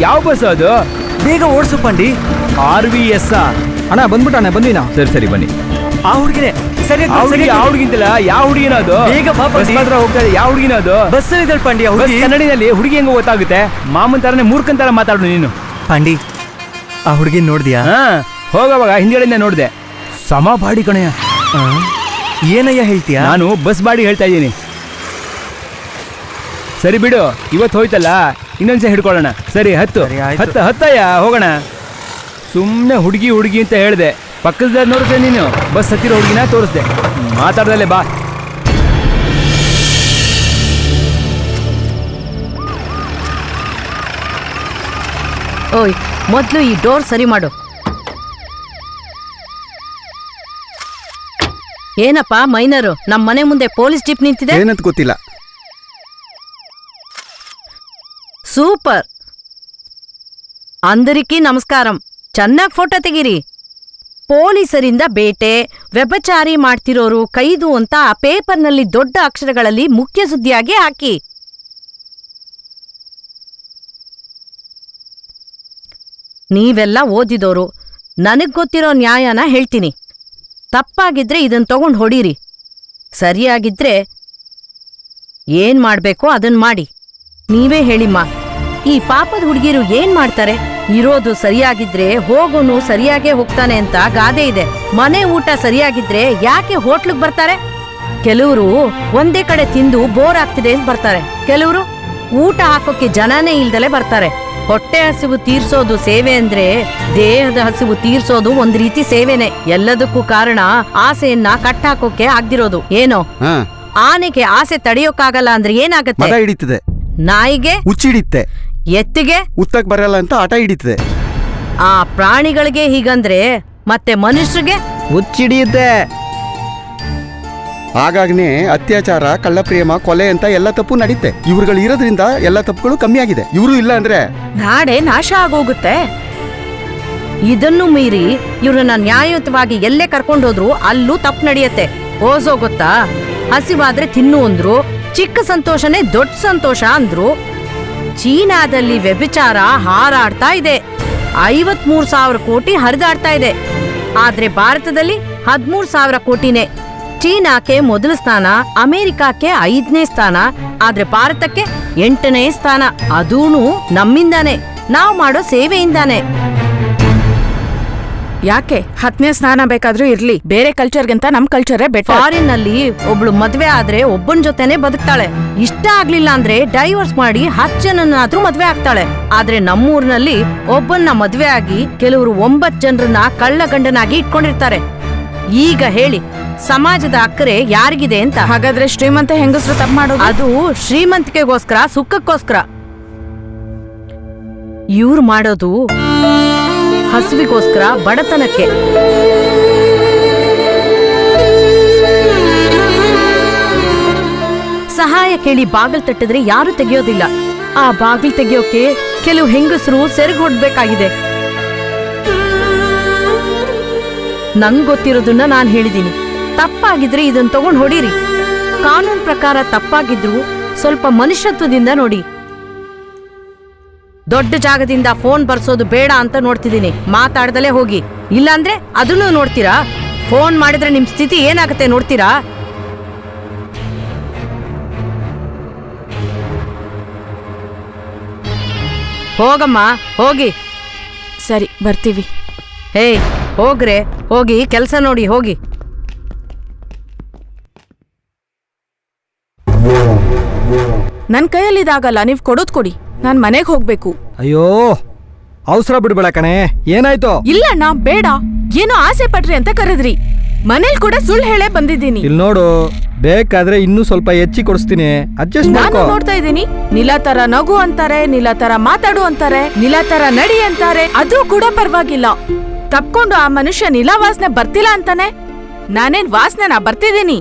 ಯಾವ ಬಸ್ ಅದು? ಬೇಗ ಓಡಿಸು ಪಾಂಡಿ. RVS. ಅಣ್ಣ ಬಂದ್ಬಿಟ್ಟಾನೆ, ಬಂದ್ವಿ ನಾವು. ಸರಿ ಬನ್ನಿ. ಆ ಹುಡುಗಿನೇ ಸರಿಯಾಗಿ ಆ ಹುಡುಗಿಂತಲ್ಲ, ಯಾವ ಹುಡುಗಿನ ಅದು? ಬೇಗ ಬಾ ಬಸ್ ಮಾತ್ರ ಹೋಗ್ತಾ ಇದೆ. ಯಾವ ಹುಡುಗಿನ ಅದು? ಬಸ್ ಇದ್ದಾಳೆ ಪಾಂಡಿ. ಆ ಬಸ್ ಹುಡುಗಿ ಕನ್ನಡಿನಲ್ಲಿ ಹುಡುಗಿ ಹೆಂಗ ಗೊತ್ತಾಗುತ್ತೆ? ಮಾಮನ್ ತರನೇ ಮೂರ್ಖನ್ ತರ ಮಾತಾಡು ನೀನು. ಪಾಂಡಿ ಆ ಹುಡುಗಿ ನೋಡ್ದ್ಯಾ? ಹಾ ಹೋಗವಾಗ ಹಿಂದ್ಗಡೆಯಿಂದ ನೋಡ್ದೆ. ಸಮ ಬಾಡಿ ಕಣಯ್ಯ. ಏನಯ್ಯ ಹೇಳ್ತೀಯಾ? ನಾನು ಬಸ್ ಬಾಡಿ ಹೇಳ್ತಾ ಇದ್ದೀನಿ. ಸರಿ ಬಿಡು, ಇವತ್ತು ಹೋಯ್ತಲ್ಲ ಇನ್ನೊಂದ್ಸಲ ಹಿಡ್ಕೊಳ್ಳೋಣ. ಸರಿ ಹತ್ತು ಸರಿ, ಆಯ್ತು. ಹತ್ತಯ್ಯ ಹೋಗೋಣ. ಸುಮ್ಮನೆ ಹುಡುಗಿ ಅಂತ ಹೇಳಿದೆ. ಪಕ್ಕದ ನೋಡಿದೆ ನೀನು, ಬಸ್ ಹತ್ತಿರೋ ಹುಡುಗಿನ ತೋರಿಸ್ದೆ. ಮಾತಾಡ್ದಲ್ಲೇ ಬಾ. ಓಯ್ ಮೊದ್ಲು ಈ ಡೋರ್ ಸರಿ ಮಾಡು. ಏನಪ್ಪ ಮೈನರು, ನಮ್ ಮನೆ ಮುಂದೆ ಪೊಲೀಸ್ ಜೀಪ್ ನಿಂತಿದೆ. ಏನಂತ ಗೊತ್ತಿಲ್ಲ. ಸೂಪರ್. అందరికీ నమస్కారం. ಚೆನ್ನಾಗಿ ಫೋಟೋ ತೆಗೀರಿ. ಪೊಲೀಸರಿಂದ ಬೇಟೆ, ವ್ಯಭಚಾರಿ ಮಾಡ್ತಿರೋರು ಕೈದು ಅಂತ ಆ ಪೇಪರ್ನಲ್ಲಿ ದೊಡ್ಡ ಅಕ್ಷರಗಳಲ್ಲಿ ಮುಖ್ಯ ಸುದ್ದಿಯಾಗಿ ಹಾಕಿ. ನೀವೆಲ್ಲ ಓದಿದೋರು, ನನಗ್ ಗೊತ್ತಿರೋ ನ್ಯಾಯನ ಹೇಳ್ತೀನಿ. ತಪ್ಪಾಗಿದ್ರೆ ಇದನ್ ತಗೊಂಡ್ ಹೊಡೀರಿ, ಸರಿಯಾಗಿದ್ರೆ ಏನ್ ಮಾಡ್ಬೇಕೋ ಅದನ್ ಮಾಡಿ. ನೀವೇ ಹೇಳಿಮ್ಮ, ಈ ಪಾಪದ ಹುಡುಗಿರು ಏನ್ ಮಾಡ್ತಾರೆ? ಇರೋದು ಸರಿಯಾಗಿದ್ರೆ ಹೋಗೋನು ಸರಿಯಾಗೇ ಹೋಗ್ತಾನೆ ಅಂತ ಗಾದೆ ಇದೆ. ಮನೆ ಊಟ ಸರಿಯಾಗಿದ್ರೆ ಯಾಕೆ ಹೋಟ್ಲಿಗೆ ಬರ್ತಾರೆ? ಕೆಲವರು ಒಂದೇ ಕಡೆ ತಿಂದು ಬೋರ್ ಆಗ್ತಿದೆ ಅಂತ ಬರ್ತಾರೆ. ಕೆಲವರು ಊಟ ಹಾಕೋಕೆ ಜನನೇ ಇಲ್ದಲೆ ಬರ್ತಾರೆ. ಹೊಟ್ಟೆ ಹಸಿವು ತೀರ್ಸೋದು ಸೇವೆ ಅಂದ್ರೆ ದೇಹದ ಹಸಿವು ತೀರ್ಸೋದು ಒಂದ್ ರೀತಿ ಸೇವೆನೆ. ಎಲ್ಲದಕ್ಕೂ ಕಾರಣ ಆಸೆಯನ್ನ ಕಟ್ಟಾಕೋಕೆ ಆಗ್ದಿರೋದು. ಏನೋ ಹಾ ಆನೆಗೆ ಆಸೆ ತಡೆಯೋಕ್ಕಾಗಲ್ಲ ಅಂದ್ರೆ ಏನಾಗತ್ತೆ? ಮದ ಹಿಡಿತದೆ, ನಾಯಿಗೆ ಹುಚ್ಚಿಡಿತ್ತೆ, ಎತ್ತಿಗೆ ಉತ್ತಕ್ ಬರಲ್ಲ ಅಂತ ಆಟ ಹಿಡಿತದೆ. ಆ ಪ್ರಾಣಿಗಳಿಗೆ ಹೀಗಂದ್ರೆ ಮತ್ತೆ ಮನುಷ್ಯರಿಗೆ ಹುಚ್ಚಿಡಿಯುತ್ತೆ. ಹಾಗಾಗ್ನೇ ಅತ್ಯಾಚಾರ, ಕಳ್ಳಪ್ರೇಮ, ಕೊಲೆ ಅಂತ ಎಲ್ಲ ತಪ್ಪು ನಡೀತೆ. ಇವ್ರುಗಳು ಇರೋದ್ರಿಂದ ಎಲ್ಲ ತಪ್ಪುಗಳು ಕಮ್ಮಿ ಆಗಿದೆ. ಇವರು ಇಲ್ಲ ಅಂದ್ರೆ ನಾಡೆ ನಾಶ ಆಗೋಗುತ್ತೆ. ಇದನ್ನು ಮೀರಿ ಇವ್ರನ್ನ ನ್ಯಾಯಯುತವಾಗಿ ಎಲ್ಲೇ ಕರ್ಕೊಂಡೋದ್ರು ಅಲ್ಲೂ ತಪ್ಪು ನಡೆಯತ್ತೆ. ಓಸೋ ಗೊತ್ತಾ? ಹಸಿವಾದ್ರೆ ತಿನ್ನು ಅಂದ್ರು, ಚಿಕ್ಕ ಸಂತೋಷನೇ ದೊಡ್ಡ ಸಂತೋಷ ಅಂದ್ರು. ಚೀನಾದಲ್ಲಿ ವ್ಯಭಿಚಾರ ಹಾರಾಡ್ತಾ ಇದೆ. 53,000 ಕೋಟಿ ಹರಿದಾಡ್ತಾ ಇದೆ. ಆದ್ರೆ ಭಾರತದಲ್ಲಿ 13,000 ಕೋಟಿನೇ. ಚೀನಾಕ್ಕೆ ಮೊದಲ ಸ್ಥಾನ, ಅಮೆರಿಕಕ್ಕೆ 5ನೇ ಸ್ಥಾನ, ಆದ್ರೆ ಭಾರತಕ್ಕೆ 8ನೇ ಸ್ಥಾನ. ಅದೂನು ನಮ್ಮಿಂದಾನೆ, ನಾವು ಮಾಡೋ ಸೇವೆಯಿಂದಾನೆ. ಯಾಕೆ 10ನೇ ಸ್ನಾನ ಬೇಕಾದ್ರೂ ಇರ್ಲಿ, ಬೇರೆ ಕಲ್ಚರ್ಗಿಂತ ನಮ್ ಕಲ್ಚರೇ ಬೆಟರ್. ಫಾರಿನ್ ನಲ್ಲಿ ಒಬ್ಳು ಮದ್ವೆ ಆದ್ರೆ ಒಬ್ಬನ್ ಜೊತೆನೆ ಬದುಕ್ತಾಳೆ. ಇಷ್ಟ ಆಗ್ಲಿಲ್ಲ ಅಂದ್ರೆ ಡೈವರ್ಸ್ ಮಾಡಿ 10 ಜನನಾದ್ರೂ ಮದ್ವೆ ಆಗ್ತಾಳೆ. ಆದ್ರೆ ನಮ್ಮೂರ್ನಲ್ಲಿ ಒಬ್ಬನ್ನ ಮದ್ವೆ ಆಗಿ ಕೆಲವರು 9 ಜನರನ್ನ ಕಳ್ಳ ಗಂಡನಾಗಿ ಇಟ್ಕೊಂಡಿರ್ತಾರೆ. ಈಗ ಹೇಳಿ, ಸಮಾಜದ ಅಕ್ಕರೆ ಯಾರಿಗಿದೆ ಅಂತ? ಹಾಗಾದ್ರೆ ಶ್ರೀಮಂತ ಹೆಂಗಸರು ತಪ್ಪು ಮಾಡೋದು? ಅದು ಶ್ರೀಮಂತಿಕೆಗೋಸ್ಕರ, ಸುಖಕ್ಕೋಸ್ಕರ. ಇವ್ರು ಮಾಡೋದು ಹಸುವಿಗೋಸ್ಕರ, ಬಡತನಕ್ಕೆ. ಸಹಾಯ ಕೇಳಿ ಬಾಗಿಲು ತಟ್ಟಿದ್ರೆ ಯಾರು ತೆಗೆಯೋದಿಲ್ಲ. ಆ ಬಾಗಿಲು ತೆಗೆಯೋಕೆ ಕೆಲವು ಹೆಂಗಸರು ಸೆರಗು ಹೊಡ್ಬೇಕಾಗಿದೆ. ನಂಗ್ ಗೊತ್ತಿರೋದನ್ನ ನಾನ್ ಹೇಳಿದೀನಿ. ತಪ್ಪಾಗಿದ್ರೆ ಇದನ್ನ ತಗೊಂಡ್ ಹೊಡೀರಿ. ಕಾನೂನ್ ಪ್ರಕಾರ ತಪ್ಪಾಗಿದ್ರು ಸ್ವಲ್ಪ ಮನುಷ್ಯತ್ವದಿಂದ ನೋಡಿ. ದೊಡ್ಡ ಜಾಗದಿಂದ ಫೋನ್ ಬರ್ಸೋದು ಬೇಡ ಅಂತ ನೋಡ್ತಿದ್ದೀನಿ. ಮಾತಾಡ್ದಲೇ ಹೋಗಿ, ಇಲ್ಲಾಂದ್ರೆ ಅದನ್ನೂ ನೋಡ್ತೀರಾ? ಫೋನ್ ಮಾಡಿದ್ರೆ ನಿಮ್ ಸ್ಥಿತಿ ಏನಾಗುತ್ತೆ ನೋಡ್ತೀರಾ? ಹೋಗಮ್ಮ, ಹೋಗಿ. ಸರಿ, ಬರ್ತೀವಿ. ಹೇ ಹೋಗ್ರೆ, ಹೋಗಿ ಕೆಲ್ಸ ನೋಡಿ, ಹೋಗಿ. ನನ್ ಕೈಯಲ್ಲಿ ಇದಾಗಲ್ಲ, ನೀವ್ ಕೊಡೋದ್ ಕೊಡಿ. ನಾನ್ ಮನೆಗ್ ಹೋಗ್ಬೇಕು. ಅಯ್ಯೋ ಅವಸರ ಬಿಡ್ಬೇಡ ಕಣೆ, ಏನಾಯ್ತು? ಇಲ್ಲ ನಾ ಬೇಡ, ಏನೋ ಆಸೆ ಪಟ್ರಿ ಅಂತ ಕರೆದ್ರಿ. ಮನೇಲಿ ಕೂಡ ಸುಳ್ಳು ಹೇಳೇ ಬಂದಿದ್ದೀನಿ. ಇಲ್ಲಿ ನೋಡು, ಬೇಕಾದ್ರೆ ಇನ್ನೂ ಸ್ವಲ್ಪ ಹೆಚ್ಚಿ ಕೊಡಿಸ್ತೀನಿ, ಅಡ್ಜಸ್ಟ್ ನಾನು ಮಾಡ್ಕೋ. ನೋಡ್ತಾ ಇದ್ದೀನಿ, ನಿಲಾ ತರ ನಗು ಅಂತಾರೆ, ನಿಲಾ ತರ ಮಾತಾಡು ಅಂತಾರೆ, ನಿಲಾ ತರ ನಡಿ ಅಂತಾರೆ. ಅದು ಕೂಡ ಪರವಾಗಿಲ್ಲ. ತಪ್ಕೊಂಡು ಆ ಮನುಷ್ಯ ನಿಲಾ ವಾಸನೆ ಬರ್ತಿಲ್ಲ ಅಂತಾನೆ. ನಾನೇನ್ ವಾಸನೆನಾ ಬರ್ತಿದ್ದೀನಿ?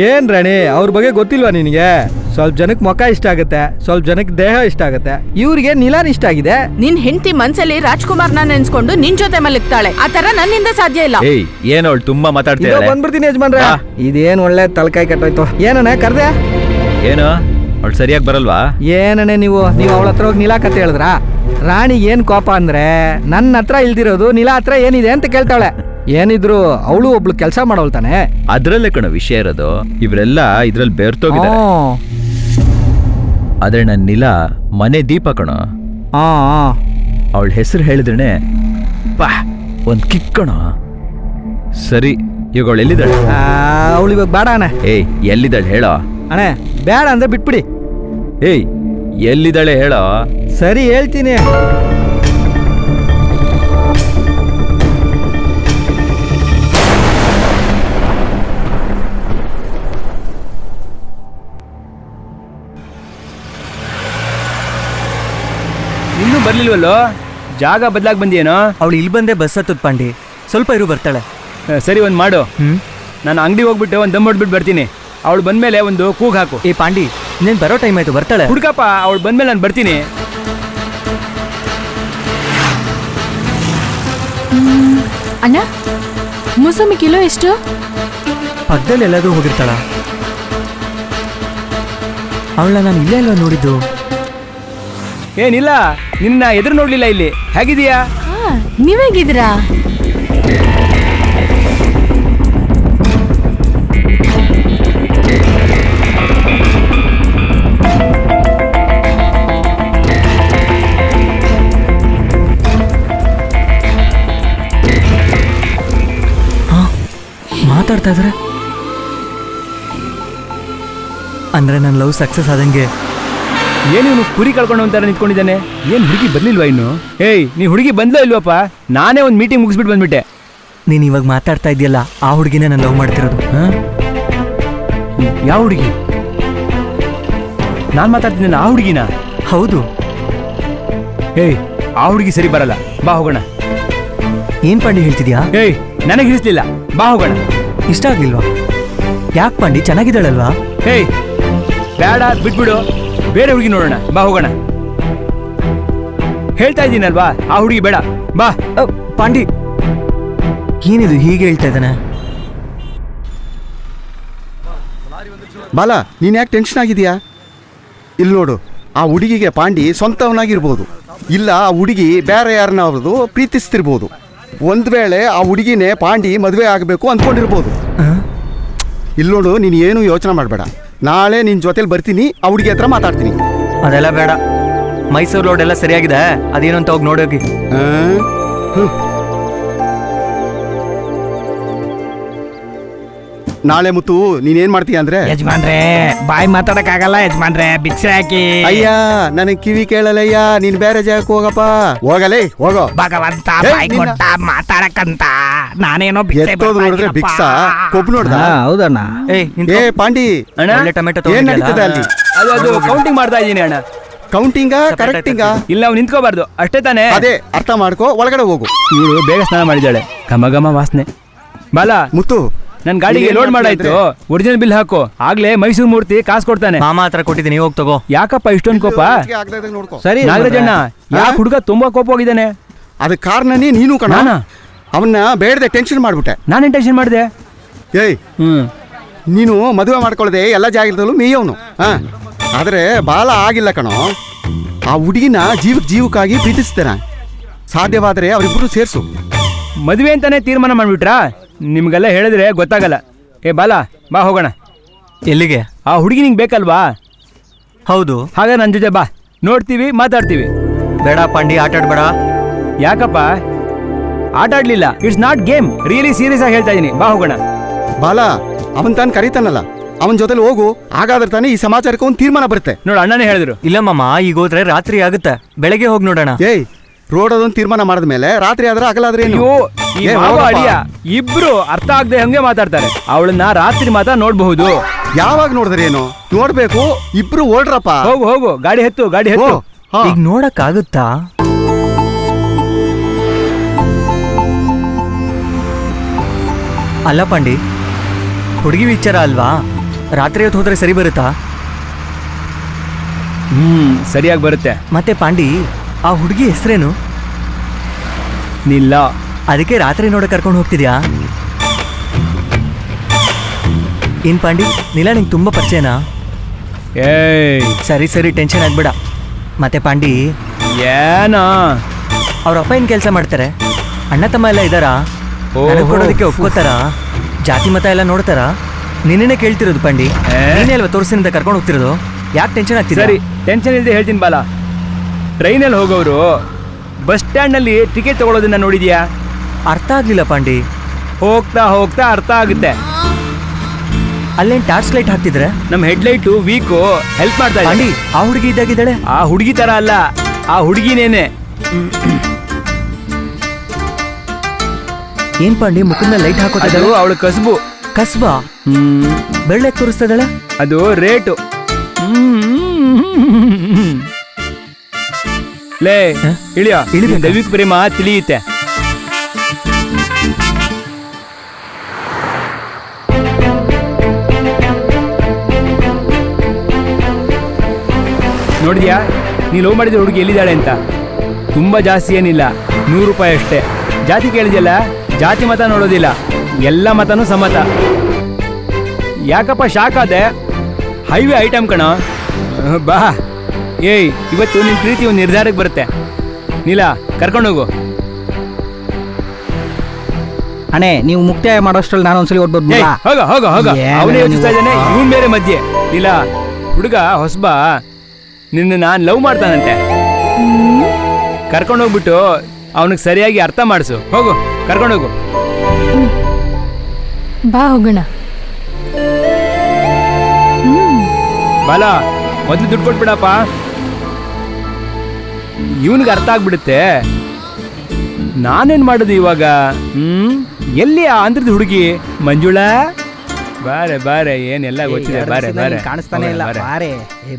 ಏನ್ ರಾಣಿ ಅವ್ರ ಬಗ್ಗೆ ಗೊತ್ತಿಲ್ವಾ ನಿನಗೆ? ಸ್ವಲ್ಪ ಜನಕ್ಕೆ ಮುಖ ಇಷ್ಟ ಆಗುತ್ತೆ, ಸ್ವಲ್ಪ ಜನಕ್ಕೆ ದೇಹ ಇಷ್ಟ ಆಗುತ್ತೆ. ಇವ್ರಿಗೆ ನಿಲಾನ್ ಇಷ್ಟ ಆಗಿದೆ. ನಿನ್ ಹೆಂಡತಿ ಮನ್ಸಲ್ಲಿ ರಾಜ್ಕುಮಾರ್ನ ನೆನ್ಸ್ಕೊಂಡು ನಿನ್ ಜೊತೆ ಮಲಗ್ತಾಳೆ. ಆ ತರ ನನ್ನಿಂದ ಸಾಧ್ಯ ಇಲ್ಲ. ಏಯ್ ಏನೋ ಅವಳು ತುಂಬಾ ಇದೋ ಮಾತಾಡ್ತಿದ್ದಾಳೆ. ಬಂದ್ಬಿಡ್ತೀನಿ ಯಜಮಾನ್ರೆ. ಇದೇನ್ ಒಳ್ಳೆ ತಲಕಾಯಿ ಕಟ್ಟೋಯ್ತು. ಏನಣ್ಣ ಕರ್ದೆ? ಏನು ಅವಳು ಸರಿಯಾಗಿ ಬರಲ್ವಾ? ಏನಣ್ಣ ನೀವು ಅವಳ ಹತ್ರ ಹೋಗಿ ನೀಲಾ ಕತೆ ಹೇಳಿದ್ರಾ? ರಾಣಿಗೆ ಏನ್ ಕೋಪ ಅಂದ್ರೆ ನನ್ನ ಹತ್ರ ಇಲ್ದಿರೋದು ನೀಲಾ ಹತ್ರ ಏನಿದೆ ಅಂತ ಕೇಳ್ತಾಳೆ. ಏನಿದ್ರು ಅವಳು ಒಬ್ಳು ಕೆಲಸ ಮಾಡೋಳು ತಾನೆ. ಅದ್ರಲ್ಲೇ ಕಣೋ ವಿಷಯ ಇರೋದು. ಇವರೆಲ್ಲ ಇದ್ರಲ್ಲಿ ಬೆರ್ತೋಗಿದ್ದಾರೆ. ಆದ್ರೆ ನನ್ನ ನೀಲಾ ಮನೆ ದೀಪ ಕಣೋ. ಅವಳ ಹೆಸರು ಹೇಳಿದ್ರೇನೆ ಪಾ ಒಂದ್ ಕಿಕ್ ಕಣೋ. ಸರಿ ಇವಾಗ ಅವಳು ಎಲ್ಲಿದ್ದಾಳೆ? ಅವಳು ಇವಾಗ ಬೇಡ ಅಣ್ಣ. ಏಯ್ ಎಲ್ಲಿದ್ದಾಳೆ ಹೇಳೋ. ಅಣ್ಣ ಬೇಡ ಅಂದ್ರೆ ಬಿಟ್ಬಿಡಿ. ಏಯ್ ಎಲ್ಲಿದ್ದಾಳೆ ಹೇಳೋ. ಸರಿ ಹೇಳ್ತೀನಿ. ಇನ್ನೂ ಬರ್ಲಿಲ್ವಲ್ಲೋ? ಜಾಗ ಬದಲಾಗಿ ಬಂದಿಯೇನೋ? ಅವಳು ಇಲ್ಲಿ ಬಂದೆ ಬಸ್ ಹತ್ತದ ಪಾಂಡಿ. ಸ್ವಲ್ಪ ಇರು ಬರ್ತಾಳೆ. ಸರಿ ಒಂದು ಮಾಡು. ನಾನು ಅಂಗಡಿ ಹೋಗ್ಬಿಟ್ಟು ಒಂದು ದಮ್ ಹೊಡ್ಬಿಟ್ಟು ಬರ್ತೀನಿ. ಅವಳು ಬಂದ್ಮೇಲೆ ಒಂದು ಕೂಗ್ ಹಾಕು. ಏ ಪಾಂಡಿ ನೀನ್ ಬರೋ ಟೈಮ್ ಆಯ್ತು, ಬರ್ತಾಳೆ. ಹುಡ್ಕಪ್ಪ, ಅವಳು ಬಂದ್ಮೇಲೆ ನಾನು ಬರ್ತೀನಿ. ಅಣ್ಣ ಮೂಸಂಬಿ ಕಿಲೋ ಎಷ್ಟು? ಪಕ್ಕದಲ್ಲಿ ಎಲ್ಲಾದ್ರೂ ಹೋಗಿರ್ತಾಳ. ಅವಳ ನಾನು ಇಲ್ಲೇ ಅಲ್ವಾ ನೋಡಿದ್ದು. ಏನಿಲ್ಲ, ನಿನ್ನ ಎದುರು ನೋಡ್ಲಿಲ್ಲ ಇಲ್ಲಿ. ಹೇಗಿದೀಯಾ? ನೀವೇಗಿದ್ದೀರಾ? ಮಾತಾಡ್ತಾ ಇದ್ರೆ ಅಂದ್ರೆ ನನ್ನ ಲವ್ ಸಕ್ಸಸ್ ಆದಂಗೆ. ಏನು ಇವನು ಕುರಿ ಕಳ್ಕೊಂಡು ಅಂತಾರ ನಿಂತ್ಕೊಂಡಿದ್ದಾನೆ. ಏನ್ ಹುಡುಗಿ ಬರ್ಲಿಲ್ವಾ ಇನ್ನು? ಏಯ್ ನೀ ಹುಡುಗಿ ಬಂದ್ಲೋ ಇಲ್ವಪ್ಪ? ನಾನೇ ಒಂದು ಮೀಟಿಂಗ್ ಮುಗಿಸ್ಬಿಟ್ಟು ಬಂದ್ಬಿಟ್ಟೆ. ನೀನ್ ಇವಾಗ ಮಾತಾಡ್ತಾ ಇದೆಯಲ್ಲ ಆ ಹುಡುಗಿನೇ ನಾನು ಲವ್ ಮಾಡ್ತಿರೋದು. ಯಾವ ಹುಡುಗಿ? ನಾನು ಮಾತಾಡ್ತಿದ್ದೇನೆ ಆ ಹುಡುಗಿನ? ಹೌದು. ಏಯ್ ಆ ಹುಡುಗಿ ಸರಿ ಬರಲ್ಲ, ಬಾ ಹೋಗೋಣ. ಏನ್ ಪಾಂಡಿ ಹೇಳ್ತಿದ್ಯಾ? ಏಯ್ ನನಗೆ ಹಿಡಿಸ್ಲಿಲ್ಲ, ಬಾ ಹೋಗೋಣ. ಇಷ್ಟ ಆಗ್ಲಿಲ್ವಾ? ಯಾಕೆ ಪಾಂಡಿ, ಚೆನ್ನಾಗಿದ್ದಾಳಲ್ವಾ? ಏಯ್ ಬೇಡ ಬಿಟ್ಬಿಡು, ಬೇರೆ ಹುಡುಗಿ ನೋಡೋಣ, ಬಾ ಹೋಗೋಣ. ಹೇಳ್ತಾ ಇದ್ದೀನಲ್ವಾ ಆ ಹುಡುಗಿ ಬೇಡ, ಬಾ. ಪಾಂಡಿ ಏನಿದು ಹೀಗೆ ಹೇಳ್ತಾ ಇದ್ದಾನೆ? ಬಾಲ ನೀನ್ ಯಾಕೆ ಟೆನ್ಷನ್ ಆಗಿದೀಯಾ? ಇಲ್ಲಿ ನೋಡು, ಆ ಹುಡುಗಿಗೆ ಪಾಂಡಿ ಸ್ವಂತವನಾಗಿರ್ಬೋದು, ಇಲ್ಲ ಆ ಹುಡುಗಿ ಬೇರೆ ಯಾರನ್ನ ಅವ್ರದ್ದು ಪ್ರೀತಿಸ್ತಿರ್ಬೋದು. ಒಂದ್ ವೇಳೆ ಆ ಹುಡುಗಿನೇ ಪಾಂಡಿ ಮದುವೆ ಆಗಬೇಕು ಅಂದ್ಕೊಂಡಿರ್ಬೋದು. ಇಲ್ಲಿ ನೋಡು, ನೀನು ಏನು ಯೋಚನೆ ಮಾಡಬೇಡ. ನಾಳೆ ನಿನ್ನ ಜೊತೆಲಿ ಬರ್ತೀನಿ, ಆ ಹುಡುಗಿ ಹತ್ರ ಮಾತಾಡ್ತೀನಿ. ಅದೆಲ್ಲ ಬೇಡ, ಮೈಸೂರು ರೋಡ್ ಎಲ್ಲ ಸರಿಯಾಗಿದೆ, ಅದೇನು ಅಂತ ಹೋಗಿ ನೋಡೋಗಿ. ನಾಳೆ ಮುತ್ತು ನೀನೇನ್ ಮಾಡ್ತೀಯ ಅಂದ್ರೆ, ಯಜಮಾನ್ರೆ ಬಾಯಿ ಮಾತಾಡಕ್ ಆಗಲ್ಲ ಯಜಮಾನ್ರೆ, ಭಿಕ್ಷೆ ಹಾಕಿ. ಅಯ್ಯ ನನಗೆ ಕಿವಿ ಕೇಳಲ್ಲಯ್ಯ, ನೀನ್ ಬೇರೆ ಜಾಗಕ್ಕೆ ಹೋಗಪ್ಪ. ಹೋಗಲೇ ಹೋಗೋ. ಭಗವಂತ ಬಾಯಿ ಕೊಟ್ಟ ಮಾತಾಡಕ್ಕಂತ ನಾನೇನೋ ಎತ್ತೋದು ನೋಡಿದ್ರೆ ಭಿಕ್ಷಾ ಕೊಬ್ಬು ನೋಡ್ದ. ಹೌದಣ್ಣ. ಏ ಪಾಂಡಿ, ಅಣ್ಣ ಒಳ್ಳೆ ಟೊಮೆಟೊ ಏನ್ ನಡೀತದೆ ಅಲ್ಲಿ? ಅದು ಕೌಂಟಿಂಗ್ ಮಾಡ್ತಾ ಇದ್ದೀನಿ ಅಣ್ಣ. ಕೌಂಟಿಂಗ ಕರೆಕ್ಟಿಂಗ? ಇಲ್ಲ ಅವ್ನು ನಿಂತ್ಕೋಬಾರ್ದು ಅಷ್ಟೇ ತಾನೇ? ಅದೇ ಅರ್ಥ ಮಾಡ್ಕೋ, ಒಳಗಡೆ ಹೋಗು. ಇವಳು ಬೇಗ ಸ್ನಾನ ಮಾಡಿದ್ದಾಳೆ, ಘಮ ಘಮ ವಾಸನೆ. ಬಾಲ ಮುತ್ತು, ನನ್ ಗಾಡಿಗೆ ಲೋಡ್ ಮಾಡಾಯ್ತು, ಒರಿಜಿನಲ್ ಬಿಲ್ ಹಾಕು, ಆಗ್ಲೇ ಮೈಸೂರು ಮೂರ್ತಿ ಕಾಸು ಕೊಡ್ತಾನೆ. ಮಾಮ ಹತ್ರ ಕೊಟ್ಟಿದ್ದೀನಿ, ಹೋಗಿ ತಗೋ. ಯಾಕಪ್ಪ ಇಷ್ಟೊಂದು ಕೋಪ? ನೋಡ್ಕೋ. ಸರಿ ನಾಗರಾಜಣ್ಣ, ಯಾಕೆ ಹುಡುಗ ತುಂಬಾ ಕೋಪ ಹೋಗಿದ್ದಾನೆ? ಅದಕ್ಕೆ ಕಾರಣನೇ ನೀನು ಕಣ. ಅವನ್ನ ಬೇಡದೆ ಟೆನ್ಷನ್ ಮಾಡ್ಬಿಟ್ಟೆ. ನಾನೇನ್ ಟೆನ್ಷನ್ ಮಾಡಿದೆ? ಏಯ್ ನೀನು ಮದುವೆ ಮಾಡ್ಕೊಳ್ಳದೆ ಎಲ್ಲ ಜಾಗದಲ್ಲೂ ಮೇಯವನು. ಆದರೆ ಬಾಲ ಆಗಿಲ್ಲ ಕಣೋ. ಆ ಹುಡುಗಿನ ಜೀವಕ್ಕಾಗಿ ಪ್ರೀತಿಸ್ತೇನೆ. ಸಾಧ್ಯವಾದರೆ ಅವರಿಬ್ಬರು ಸೇರಿಸು. ಮದುವೆ ಅಂತಾನೆ ತೀರ್ಮಾನ ಮಾಡ್ಬಿಟ್ರಾ? ನಿಮ್ಗೆಲ್ಲ ಹೇಳಿದ್ರೆ ಗೊತ್ತಾಗಲ್ಲ. ಏ ಬಾಲ, ಬಾ ಹೋಗೋಣ. ಎಲ್ಲಿಗೆ? ಆ ಹುಡುಗಿ ನಿಂಗೆ ಬೇಕಲ್ವಾ? ಹೌದು. ಹಾಗ ನನ್ನ ಜೊತೆ ಬಾ, ನೋಡ್ತೀವಿ, ಮಾತಾಡ್ತೀವಿ. ಬೇಡ ಪಾಂಡಿ, ಆಟ ಆಡ್ಬೇಡ. ಯಾಕಪ್ಪ ಆಟ ಆಡ್ಲಿಲ್ಲ? It's not game, really serious ಆಗಿ ಹೇಳ್ತಾ ಇದೀನಿ, ಬಾ ಹೋಗೋಣ. ಬಾಲ ಅವನ್ ತಾನು ಕರೀತಾನಲ್ಲ, ಅವನ ಜೊತೆಲಿ ಹೋಗು. ಹಾಗಾದ್ರೆ ತಾನೇ ಈ ಸಮಾಚಾರಕ್ಕೆ ಒಂದು ತೀರ್ಮಾನ ಬರುತ್ತೆ. ನೋಡು, ಅಣ್ಣನೇ ಹೇಳಿದ್ರು. ಇಲ್ಲ ಮಾಮ, ಈಗ ಹೋದ್ರೆ ರಾತ್ರಿ ಆಗುತ್ತೆ, ಬೆಳಗ್ಗೆ ಹೋಗಿ ನೋಡೋಣ. ಏಯ್ ರೋಡ್ ಅದೊಂದು ತೀರ್ಮಾನ ಮಾಡಿದ್ಮೇಲೆ ರಾತ್ರಿ ಆದ್ರೆ ಆಗಲಾದ್ರೆ ಏನು? ಅಯ್ಯೋ, ಈ ಮಾವ ಅಳಿಯ ಇಬ್ರು ಅರ್ಥ ಆಗದೆ ಹಂಗೆ ಮಾತಾಡ್ತಾರೆ. ಅವಳನ್ನ ರಾತ್ರಿ ಮಾತ್ರ ನೋಡ್ಬಹುದು. ಯಾವಾಗ ನೋಡಿದ್ರೆ ಏನು? ನೋಡ್ಬೇಕು, ಇಬ್ರು ಓಡ್ರಪ್ಪ. ಹೋಗು ಹೋಗು, ಗಾಡಿ ಹೆತ್ತು, ಗಾಡಿ ಹೆತ್ತು. ಈಗ ನೋಡಕ್ ಆಗುತ್ತಾ? ಅಲ್ಲ ಪಾಂಡಿ, ಹುಡುಗಿ ವಿಚಾರ ಅಲ್ವಾ, ರಾತ್ರಿ ಹೊತ್ತು ಹೋದ್ರೆ ಸರಿ ಬರುತ್ತಾ? ಸರಿಯಾಗಿ ಬರುತ್ತೆ. ಮತ್ತೆ ಪಾಂಡಿ, ಆ ಹುಡುಗಿ ಹೆಸರೇನು? ನಿಲ್ಲ. ಅದಕ್ಕೆ ರಾತ್ರಿ ನೋಡಕ್ ಕರ್ಕೊಂಡು ಹೋಗ್ತಿದ್ಯಾ? ಏನ್ ಪಾಂಡಿ, ನಿಲ್ಲ ನಿಂಗೆ ತುಂಬಾ ಪರಿಚಯನಾ? ಏಯ್ ಸರಿ ಸರಿ, ಟೆನ್ಷನ್ ಆಗ್ಬೇಡ. ಮತ್ತೆ ಪಾಂಡಿ, ಏನಾ? ಅವ್ರ ಅಪ್ಪ ಏನ್ ಕೆಲಸ ಮಾಡ್ತಾರೆ? ಅಣ್ಣ ತಮ್ಮ ಎಲ್ಲ ಇದ್ದಾರಾ? ನನಗ್ ಕೊಡೋದಕ್ಕೆ ಒಪ್ಕೋತಾರ? ಜಾತಿ ಮತ ಎಲ್ಲ ನೋಡ್ತಾರ? ನಿನ್ನೆ ಕೇಳ್ತಿರೋದು ಪಾಂಡಿ. ನೀನೇ ಅಲ್ವಾ ತೋರಿಸಿನಿಂದ ಕರ್ಕೊಂಡು ಹೋಗ್ತಿರೋದು? ಯಾಕೆ ಟೆನ್ಷನ್ ಆಗ್ತಿದೆ? ಸರಿ, ಟೆನ್ಷನ್ ಇಲ್ಲದೆ ಹೇಳ್ತೀನಿ ಬಾಲ. ಟ್ರೈನಲ್ಲಿ ಹೋಗೋರು ಬಸ್ ಸ್ಟ್ಯಾಂಡ್ನಲ್ಲಿ ಟಿಕೆಟ್ ತಗೊಳ್ಳೋದನ್ನ ನೋಡಿದ್ಯಾ? ಅರ್ಥ ಆಗ್ಲಿಲ್ಲ ಪಾಂಡಿ. ಹೋಗ್ತಾ ಹೋಗ್ತಾ ಅರ್ಥ ಆಗುತ್ತೆ. ಅಲ್ಲೇನ್ ಟಾರ್ಚ್ ಲೈಟ್ ಹಾಕ್ತಿದ್ರೆ? ನಮ್ಮ ಹೆಡ್ಲೈಟು ವೀಕು ಹೆಲ್ಪ್ ಮಾಡ್ತಾ ಇದೆ. ಪಾಂಡಿ, ಆ ಹುಡುಗಿ ಇದ್ದಾಗಿದ್ದಾಳೆ? ಆ ಹುಡುಗಿ ತರ ಅಲ್ಲ, ಆ ಹುಡುಗಿನೇನೆ. ಏನ್ ಪಾಂಡಿ, ಮುಖದ ಲೈಟ್ ಹಾಕೋತಾ ಅದು ಅವಳ ಕಸಬು. ಕಸ್ಬಾ? ಬೆಳ್ಳೆ ತೋರಿಸ್ತಾ ಇದ್ದಾಳೆ? ಅದು ರೇಟು. ಲೇ ಇಳಿಯ, ಇಳಿಬೇಕಾ? ದೈವಿಕ ಪ್ರೇಮ ತಿಳಿಯುತ್ತೆ. ನೋಡಿದ್ಯಾ ನೀ ಲವ್ ಮಾಡಿದ ಹುಡುಗಿ ಎಲ್ಲಿದ್ದಾಳೆ ಅಂತ? ತುಂಬಾ ಜಾಸ್ತಿ ಏನಿಲ್ಲ, 100 ರೂಪಾಯಿ ಅಷ್ಟೇ. ಜಾತಿ ಕೇಳಿದ್ಯಲ್ಲ, ಜಾತಿ ಮತ ನೋಡೋದಿಲ್ಲ, ಎಲ್ಲ ಮತನೂ ಸಮ್ಮತ. ಯಾಕಪ್ಪ ಶಾಕ್ ಆದೆ? ಹೈವೇ ಐಟಮ್ ಕಣ. ಬಾ. ಏಯ್, ಇವತ್ತು ನಿನ್ನ ಪ್ರೀತಿ ಒಂದು ನಿರ್ಧಾರಕ್ಕೆ ಬರುತ್ತೆ. ನೀಲ, ಕರ್ಕೊಂಡೋಗು. ಅಣ್ಣೆ, ನೀವು ಮುಕ್ತಾಯ ಮಾಡೋಷ್ಟ್ರಲ್ಲಿ ನಾನು ಒಂದ್ಸಲಿ ಓದ್ಬೋದು. ಏಯ್, ಹೋಗ ಹೋಗ ಹೋಗ. ಏನು ಅವನೇ ಯೋಚಿಸ್ತಾ ನೀವು? ಇದ್ದಾನೆ, ಇವನ್ ಬೇರೆ ಮಧ್ಯೆ. ನೀಲ, ಹುಡುಗ ಹೊಸಬಾ, ನಿನ್ನ ನಾನು ಲವ್ ಮಾಡ್ತಾನಂತೆ. ಕರ್ಕೊಂಡೋಗ್ಬಿಟ್ಟು ಅವನಿಗೆ ಸರಿಯಾಗಿ ಅರ್ಥ ಮಾಡಿಸು. ಹೋಗು, ಕರ್ಕೊಂಡೋಗು. ಬಾ ಹೋಗೋಣ. ಬಾಲ, ಮೊದಲು ದುಡ್ಡು ಕೊಟ್ಬಿಡಪ್ಪ. ಇವನಿಗೆ ಅರ್ಥ ಆಗ್ಬಿಡುತ್ತೆ. ನಾನೇನ್ ಮಾಡೋದು ಇವಾಗ? ಎಲ್ಲಿ ಆ ಆಂಧ್ರದ ಹುಡುಗಿ ಮಂಜುಳಾ? ಬಾರೆ ಬಾರೆ, ಏನೆಲ್ಲ ಗೊತ್ತಿದೆ. ಬಾರೆ ಬಾರೆ, ಕಾಣಿಸ್ತಾನೆ ಇಲ್ಲ. ಬಾರೆ. ಬಾರೆ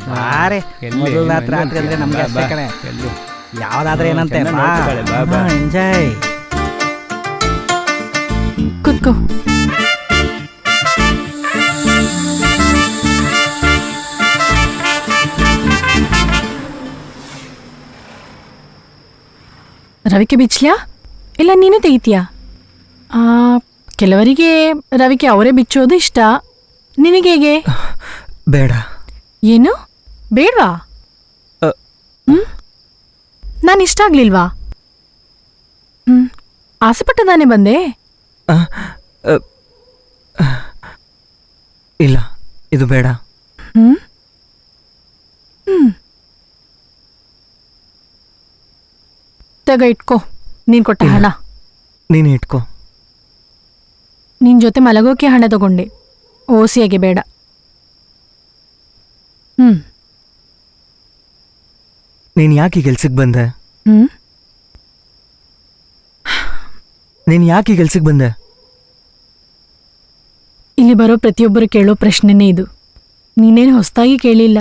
ಬಾರೆ. ಎಲ್ಲಿ? ಮೊದಲ ರಾತ್ರಿ ಅಂದ್ರೆ ನಮ್ಗೆ ಅಷ್ಟೇ ಕಣೆ. ಎಲ್ಲಿ? ಯಾವ್ದಾದ್ರೆ ಏನಂತೆ? ಚೆನ್ನಾಗ್ ನೋಡ್ಕೊತಾಳೆ, ಬಾ, ಬಾ. ಎಂಜಾಯ್. ಕುತ್ಕೋ. ರವಿಕೆ ಬಿಚ್ಚ್ಲ್ಯಾ ಇಲ್ಲ ನೀನೇ ತೆಗಿತೀಯಾ? ಕೆಲವರಿಗೆ ರವಿಕೆ ಅವರೇ ಬಿಚ್ಚೋದು ಇಷ್ಟ. ನಿನಗೇಗೆ? ಬೇಡ. ಏನು ಬೇಡ್ವಾ? ಅ. ನಾನು ಇಷ್ಟ ಆಗ್ಲಿಲ್ವಾ? ಆಸೆಪಟ್ಟದಾನೆ ಬಂದೆ. ಇಲ್ಲ, ಇದು ಬೇಡ. ತಗ ಇಟ್ಕೋ, ನೀನ್ ಕೊಟ್ಟ ಹಣ. ನೀನು ಇಟ್ಕೋ. ನಿನ್ ಜೊತೆ ಮಲಗೋಕೆ ಹಣ ತಗೊಂಡೆ, ಓಸಿಯಾಗೆ ಬೇಡ. ನೀನು ಯಾಕೆ ಕೆಲ್ಸಕ್ಕೆ ಬಂದೆ? ಹ್ಮ್ ನೀನು ಯಾಕೆ ಕೆಲ್ಸಕ್ಕೆ ಬಂದೆ? ಇಲ್ಲಿ ಬರೋ ಪ್ರತಿಯೊಬ್ಬರು ಕೇಳೋ ಪ್ರಶ್ನೆನೇ ಇದು. ನೀನೇನು ಹೊಸದಾಗಿ ಕೇಳಿಲ್ಲ.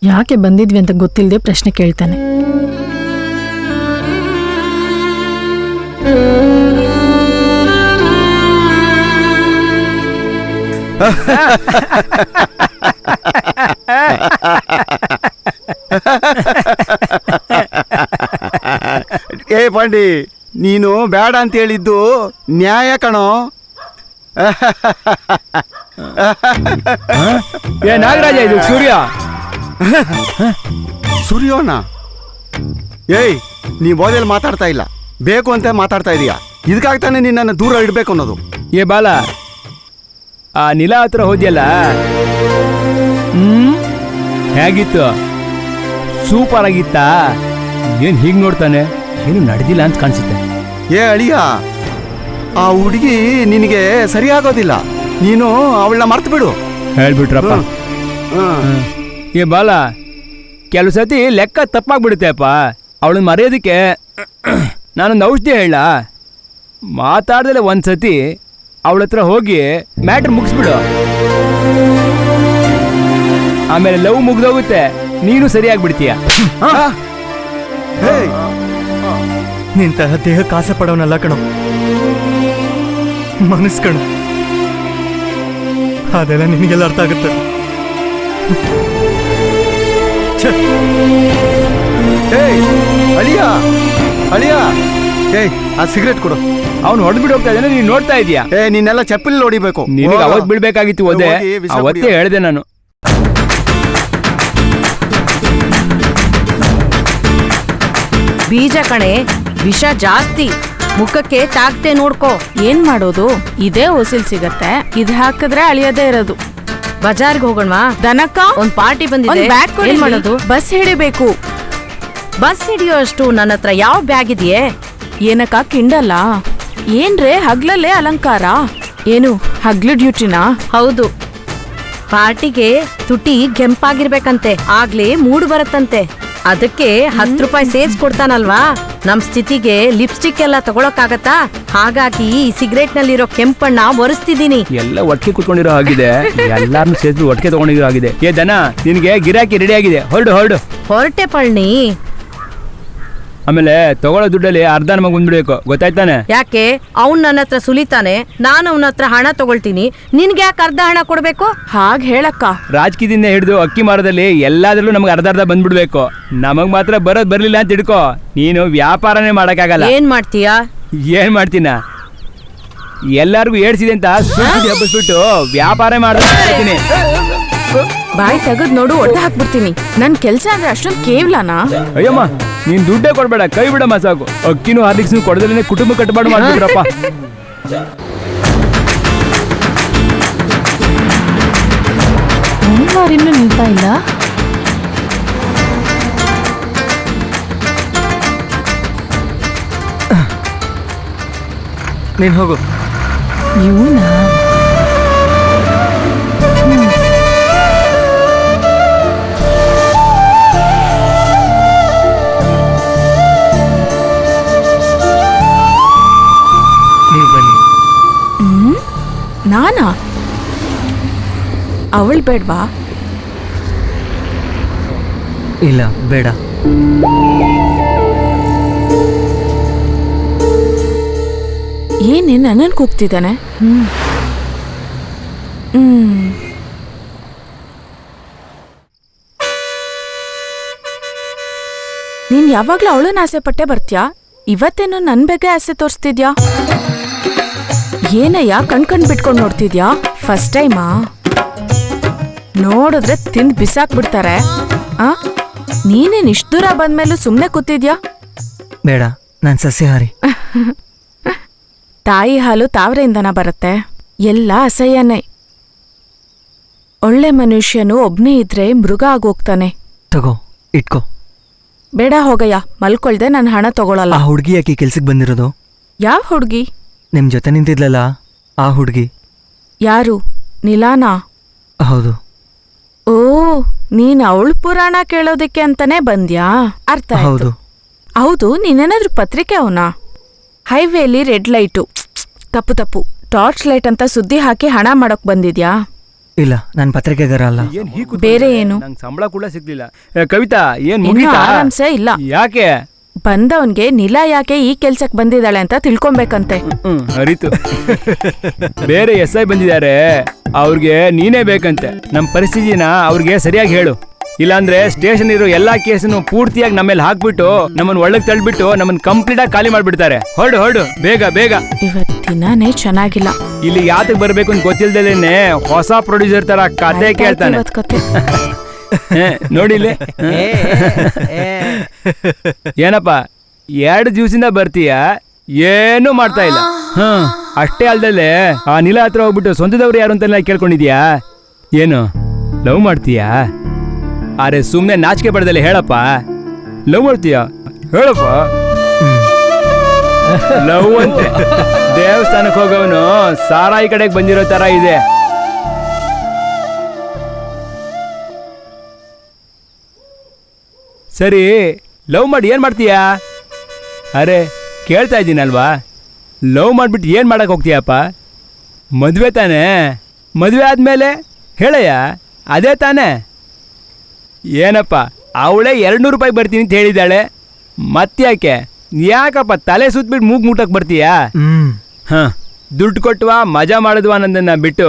ಯಾಕೆ ಬಂದಿದ್ವಿ ಅಂತ ಗೊತ್ತಿಲ್ಲದೆ ಪ್ರಶ್ನೆ ಕೇಳ್ತಾನೆ. ಏ ಪಾಂಡಿ, ನೀನು ಬೇಡ ಅಂತ ಹೇಳಿದ್ದು ನ್ಯಾಯ ಕಣೋ. ಏ ನಾಗರಾಜ, ಇದು ಸೂರ್ಯ. ಸೂರ್ಯೋನ? ಏಯ್, ನೀ ಬೋಧೆಯಲ್ಲಿ ಮಾತಾಡ್ತಾ ಇಲ್ಲ, ಬೇಕು ಅಂತ ಮಾತಾಡ್ತಾ ಇದೀಯಾ. ಇದಕ್ಕಾಗ್ತಾನೆ ನಿನ್ನನ್ನು ದೂರ ಇಡಬೇಕು ಅನ್ನೋದು. ಏ ಬಾಲ, ಆ ನಿಲ ಹತ್ರ ಹೋದ್ಯಲ್ಲ, ಹೇಗಿತ್ತು? ಸೂಪರ್ ಆಗಿತ್ತಾ? ಏನ್ ಹೀಗ್ ನೋಡ್ತಾನೆ? ಏನು ನಡೆದಿಲ್ಲ ಅಂತ ಕಾಣಿಸುತ್ತೆ. ಏ ಅಳಿಯ, ಆ ಹುಡುಗಿ ನಿನಗೆ ಸರಿಯಾಗೋದಿಲ್ಲ. ನೀನು ಅವಳನ್ನ ಮರ್ತು ಬಿಡು. ಹೇಳ್ಬಿಟ್ರಪ್ಪ. ಏ ಬಾಲ, ಕೆಲವು ಸತಿ ಲೆಕ್ಕ ತಪ್ಪಾಗ್ಬಿಡುತ್ತೆ ಅಪ್ಪ. ಅವಳನ್ನ ಮರೆಯೋದಕ್ಕೆ ನಾನೊಂದು ಔಷಧಿ ಹೇಳ. ಮಾತಾಡ್ದಲೆ ಒಂದ್ಸತಿ ಅವಳ ಹತ್ರ ಹೋಗಿ ಮ್ಯಾಟ್ರ್ ಮುಗಿಸ್ಬಿಡು. ಆಮೇಲೆ ಲವ್ ಮುಗ್ದೋಗುತ್ತೆ, ನೀನು ಸರಿಯಾಗ್ಬಿಡ್ತೀಯ. ನಿಂತಹ ದೇಹಕ್ಕೆ ಆಸೆ ಪಡೋನಲ್ಲ ಕಣೋ, ಮನಸ್ಸು ಕಣೋ. ಅದೆಲ್ಲ ನಿನಗೆಲ್ಲ ಅರ್ಥ ಆಗುತ್ತೆ. ಏಯ್ ಅಳಿಯ ಅಳಿಯ, ಏಯ್ ಆ ಸಿಗರೇಟ್ ಕೊಡು. ಅವ್ನು ಹೊಡೆದ್ಬಿಟ್ಟು ಹೋಗ್ತಾ ಇದ್ದಾನೆ, ನೀನು ನೋಡ್ತಾ ಇದೀಯಾ? ನಿನ್ನೆಲ್ಲ ಚಪ್ಪಲಿ ಹೊಡಿಬೇಕು. ನಿನಗೆ ಅವತ್ತು ಬೀಳ್ಬೇಕಾಗಿತ್ತು, ಓದೆ ಹೋಗಿ ವಿಷ ಅವತ್ತೇ ಕುಡಿಯೋ. ಹೇಳಿದೆ ನಾನು. ಬೀಜ ಕಣೆ, ವಿಷ ಜಾಸ್ತಿ, ಮುಖಕ್ಕೆ ತಾಕ್ತೆ ನೋಡ್ಕೋ. ಏನ್ ಮಾಡೋದು, ಇದೇ ಓಸಿಲ್ ಸಿಗತ್ತೆ, ಇದ್ ಹಾಕಿದ್ರೆ ಅಳಿಯೋದೇ ಇರೋದು. ಬಜಾರ್ಗೆ ಹೋಗೋಣವಾ? ದನಕ್ಕ ಒಂದ್ ಪಾರ್ಟಿ ಬಂದಿದೆ, ಒಂದ್ ಬ್ಯಾಗ್ ಕೊಡಿ. ಏನ್ ಮಾಡೋದು? ಬಸ್ ಹಿಡಿಬೇಕು. ಬಸ್ ಹಿಡಿಯೋ ಅಷ್ಟು ನನ್ನ ಹತ್ರ ಯಾವ ಬ್ಯಾಗ್ ಇದೆಯೇ? ಏನಕ್ಕ ಕಿಂಡಲ್ಲ? ಏನ್ರೇ ಹಗ್ಲಲ್ಲೇ ಅಲಂಕಾರ? ಏನು ಹಗ್ಲು ಡ್ಯೂಟಿನಾ? ಹೌದು, ಪಾರ್ಟಿಗೆ ತುಟಿ ಕೆಂಪಾಗಿರ್ಬೇಕಂತೆ, ಆಗ್ಲೇ ಮೂಡ್ ಬರತ್ತಂತೆ. ಅದಕ್ಕೆ 10 ರೂಪಾಯಿ ಸೇರ್ಸ್ ಕೊಡ್ತಾನಲ್ವಾ, ನಮ್ ಸ್ಥಿತಿಗೆ ಲಿಪ್ಸ್ಟಿಕ್ ಎಲ್ಲ ತಗೊಳಕ್ಕಾಗತ್ತಾ? ಹಾಗಾಗಿ ಈ ಸಿಗರೇಟ್ ನಲ್ಲಿರೋ ಕೆಂಪಣ್ಣ ಒರೆಸ್ತಿದ್ದೀನಿ. ಎಲ್ಲ ಒಟ್ಟಿಗೆ ಕುತ್ಕೊಂಡಿರೋ ಆಗಿದೆ, ಎಲ್ಲಾರನ್ನು ಸೇರಿಸಿ ಒಟ್ಟಿಗೆ ತಗೊಂಡಿರೋ ಆಗಿದೆ. ಏ ದನ, ನಿನಗೆ ಗಿರಾಕಿ ರೆಡಿ ಆಗಿದೆ, ಹೊರಡು ಹೊರಡು. ಹೊರಟೆ ಪಳ್ಳಿ. ಆಮೇಲೆ ತಗೊಳ್ಳೋ ದುಡ್ಡಲ್ಲಿ ಅರ್ಧ ನಮಗೆ ಬಂದ್ಬಿಡ್ಬೇಕು, ಗೊತ್ತಾಯ್ತಾನೆ? ಯಾಕೆ ಅವ್ನ್ ನನ್ನ ಹತ್ರ ಸುಲಿತಾನೆ, ನಾನು ಅವನ ಹತ್ರ ಹಣ ತಗೊಳ್ತೀನಿ, ನಿನ್ಗೆ ಯಾಕೆ ಅರ್ಧ ಹಣ ಕೊಡ್ಬೇಕು? ಹಾಗ್ ಹೇಳಕ್ಕ. ರಾಜಕೀಯದಿಂದ ಹಿಡಿದು ಅಕ್ಕಿ ಮಾರದಲ್ಲಿ ಎಲ್ಲಾದ್ರಲ್ಲೂ ನಮ್ಗೆ ಅರ್ಧ ಅರ್ಧ ಬಂದ್ಬಿಡ್ಬೇಕು. ನಮಗ್ ಮಾತ್ರ ಬರೋದ್ ಬರ್ಲಿಲ್ಲ ಅಂತ ಹಿಡ್ಕೋ, ನೀನು ವ್ಯಾಪಾರನೇ ಮಾಡಕ್ಕಾಗಲ್ಲ. ಏನ್ ಮಾಡ್ತೀಯಾ? ಏನ್ ಮಾಡ್ತೀನ, ಎಲ್ಲಾರ್ಗು ಏಡ್ಸಿದೆ ಅಂತ ಸುದ್ದಿ ಹಬ್ಬಿಸ್ಬಿಟ್ಟು ವ್ಯಾಪಾರ ಮಾಡ್ತೀನಿ. ಬಾಯಿ ತೆಗದ್ ನೋಡು, ಒಡ್ಡ ಹಾಕ್ಬಿಡ್ತೀನಿ. ನನ್ ಕೆಲ್ಸ ಅಂದ್ರೆ ಅಷ್ಟೊಂದ್ ಕೇವಲನಾ? ಅಯ್ಯಮ್ಮ, ನೀನ್ ದುಡ್ಡೇ ಕೊಡ್ಬೇಡ, ಕೈ ಬಿಡಮ್ಮ ಸಾಕು. ಅಕ್ಕಿನೂ ಹಾರ್ಲಿಕ್ಸ್ನು ಕೊಡದಲ್ಲೇ ಕುಟುಂಬ ಕಟ್ಟುಪಾಡು ಮಾಡ್ಬಿಟ್ರಪ್ಪ. ಇನ್ನೂ ನಿಲ್ತಾ ಇಲ್ಲ. ನೀನು ಹೋಗು. ಇವನಾ? ನೀವು ಬನ್ನಿ. ನಾನಾ? ಅವಳು ಬೇಡ್ವಾ? ಇಲ್ಲ, ಬೇಡ. ಏನೇ ನನ್ನನ್ನು ಕೂಗ್ತಿದ್ದಾನೆ? ನೀನ್ ಯಾವಾಗ್ಲೂ ಅವಳನ್ನ ಆಸೆ ಪಟ್ಟೆ ಬರ್ತ್ಯಾ? ಇವತ್ತೇನು ನನ್ ಬಗ್ಗೆ ಆಸೆ ತೋರಿಸ್ತಿದ್ಯಾ? ಏನಯ್ಯ ಕಣ್ ಬಿಟ್ಕೊಂಡು ನೋಡ್ತಿದ್ಯಾ? ಫಸ್ಟ್ ಟೈಮಾ? ನೋಡಿದ್ರೆ ತಿಂದು ಬಿಸಾಕ್ಬಿಡ್ತಾರೆ. ನೀನೇನ್ ಇಷ್ಟು ದೂರ ಬಂದ್ಮೇಲೂ ಸುಮ್ಮನೆ ಕೂತಿದ್ಯಾ? ಬೇಡ, ನಾನು ಸಸ್ಯಾಹಾರಿ. ತಾಯಿ ಹಾಲು ತಾವರೆಯಿಂದನ ಬರುತ್ತೆ, ಎಲ್ಲ ಅಸಹ್ಯನೇ. ಒಳ್ಳೆ ಮನುಷ್ಯನು ಒಬ್ನೇ ಇದ್ರೆ ಮೃಗ ಆಗೋಗ್ತಾನೆ. ತಗೋ, ಇಟ್ಕೋ. ಬೇಡ ಹೋಗಯ್ಯ, ಮಲ್ಕೊಳ್ದೆ ನಾನು ಹಣ ತಗೊಳಲ್ಲ. ಆ ಹುಡುಗಿ ಯಾಕೆ ಕೆಲ್ಸಕ್ಕೆ ಬಂದಿರೋದು? ಯಾವ ಹುಡ್ಗಿ? ನಿಮ್ ಜೊತೆ ನಿಂತಿದ್ಲಲ್ಲ ಆ ಹುಡುಗಿ. ಯಾರು? ನಿಲಾನಾ? ಹೌದು. ಓ, ನೀನ್ ಅವಳು ಪುರಾಣ ಕೇಳೋದಕ್ಕೆ ಅಂತಾನೆ ಬಂದ್ಯಾ? ಅರ್ಥ ಆಯ್ತು. ಹೌದು. ಹೌದು, ನೀನೇನಾದ್ರೂ ಪತ್ರಿಕೆ ಅವನಾ? ಹೈವೇಲಿ ರೆಡ್ ಲೈಟು, ತಪ್ಪು ಟಾರ್ಚ್ ಲೈಟ್ ಅಂತ ಸುದ್ದಿ ಹಾಕಿ ಹಣ ಮಾಡಕ್ ಬಂದಿದ್ಯಾ? ಇಲ್ಲ, ನಾನು ಪತ್ರಿಕೆಗಾರ ಅಲ್ಲ. ಬೇರೆ ಏನು? ನಂಗೆ ಸಂಬಳ ಕೂಡ ಸಿಗ್ಲಿಲ್ಲ. ಕವಿತಾ, ಏನ್ ಇನ್ನು ಮುಗೀತಾ? ಆರಾಮ್ಸೆ ಇಲ್ಲ. ಯಾಕೆ? ಬಂದವನ್ಗೆ ನಿಲಾ ಯಾಕೆ ಈ ಕೆಲ್ಸಕ್ ಬಂದಿದ್ದಾಳೆ ಅಂತ ತಿಳ್ಕೊಬೇಕಂತೆ. ಅರಿತು. ಬೇರೆ SI ಬಂದಿದ್ದಾರೆ, ಅವ್ರಿಗೆ ನೀನೇ ಬೇಕಂತೆ. ನಮ್ಮ ಪರಿಸ್ಥಿತಿನ ಅವ್ರಿಗೆ ಸರಿಯಾಗಿ ಹೇಳು, ಇಲ್ಲಾಂದ್ರೆ ಸ್ಟೇಷನ್ ಇರೋ ಎಲ್ಲಾ ಕೇಸನ್ನು ಪೂರ್ತಿಯಾಗಿ ನಮ್ಮೇಲೆ ಹಾಕ್ಬಿಟ್ಟು ನಮ್ಮನ್ನ ಒಳಗ್ ತಳ್ಬಿಟ್ಟು ನಮ್ಮನ್ನ ಕಂಪ್ಲೀಟ್ ಆಗಿ ಖಾಲಿ ಮಾಡ್ಬಿಡ್ತಾರೆ. ಹೊರಡು ಬೇಗ ಬೇಗ. ಇವತ್ತಿನಾನೇ ಚೆನ್ನಾಗಿಲ್ಲ. ಇಲ್ಲಿ ಯಾತಕ್ ಬರ್ಬೇಕು ಅಂತ ಗೊತ್ತಿಲ್ದಲೇನೆ ಹೊಸ ಪ್ರೊಡ್ಯೂಸರ್ ತರ ಕತೆ ಕೇಳ್ತಾನೆ. ಇವತ್ ಕತೆ. ನೋಡಿಲಿ ಏನಪ್ಪ, 2 ದಿವಸದಿಂದ ಬರ್ತೀಯ, ಏನು ಮಾಡ್ತಾ ಇಲ್ಲ. ಅಷ್ಟೇ ಅಲ್ದಲ್ಲೇ ಆ ನಿಲ ಹತ್ರ ಹೋಗ್ಬಿಟ್ಟು ಸ್ವಂತದವ್ರು ಯಾರು ಅಂತ ಕೇಳ್ಕೊಂಡಿದ್ಯಾ? ಏನು ಲವ್ ಮಾಡ್ತೀಯಾ? ಅರೆ ಸುಮ್ನೆ ನಾಚಿಕೆ ಪಡೆದಲ್ಲಿ ಹೇಳಪ್ಪ. ಲವ್ ಮಾಡ್ತೀಯಾ? ಹೇಳಪ್ಪ. ಲವ್ ಅಂತೆ ದೇವಸ್ಥಾನಕ್ಕೆ ಹೋಗೋವನು ಸಾರಾಯಿ ಕಡೆಗೆ ಬಂದಿರೋ ತರ ಇದೆ. ಸರಿ, ಲವ್ ಮಾಡಿ ಏನ್ ಮಾಡ್ತೀಯಾ? ಅರೆ ಕೇಳ್ತಾ ಇದ್ದೀನಲ್ವಾ, ಲವ್ ಮಾಡ್ಬಿಟ್ಟು ಏನ್ ಮಾಡಕ್ ಹೋಗ್ತೀಯಪ್ಪ? ಮದ್ವೆ ತಾನೇ? ಮದ್ವೆ ಆದ್ಮೇಲೆ ಹೇಳಯ್ಯ, ಅದೇ ತಾನೇ. ಏನಪ್ಪ, ಅವಳೇ 200 ರೂಪಾಯಿ ಬರ್ತೀನಿ ಅಂತ ಹೇಳಿದ್ದಾಳೆ, ಮತ್ತ್ಯಾಕೆ? ಯಾಕಪ್ಪ ತಲೆ ಸುತ್ತಬಿಟ್ಟು ಮೂಗ್ ಮುಟ್ಟಕ್ ಬರ್ತೀಯಾ? ದುಡ್ಡು ಕೊಟ್ಟವಾ ಮಜಾ ಮಾಡಿದ್ವಾ ಅನ್ನೋದನ್ನ ಬಿಟ್ಟು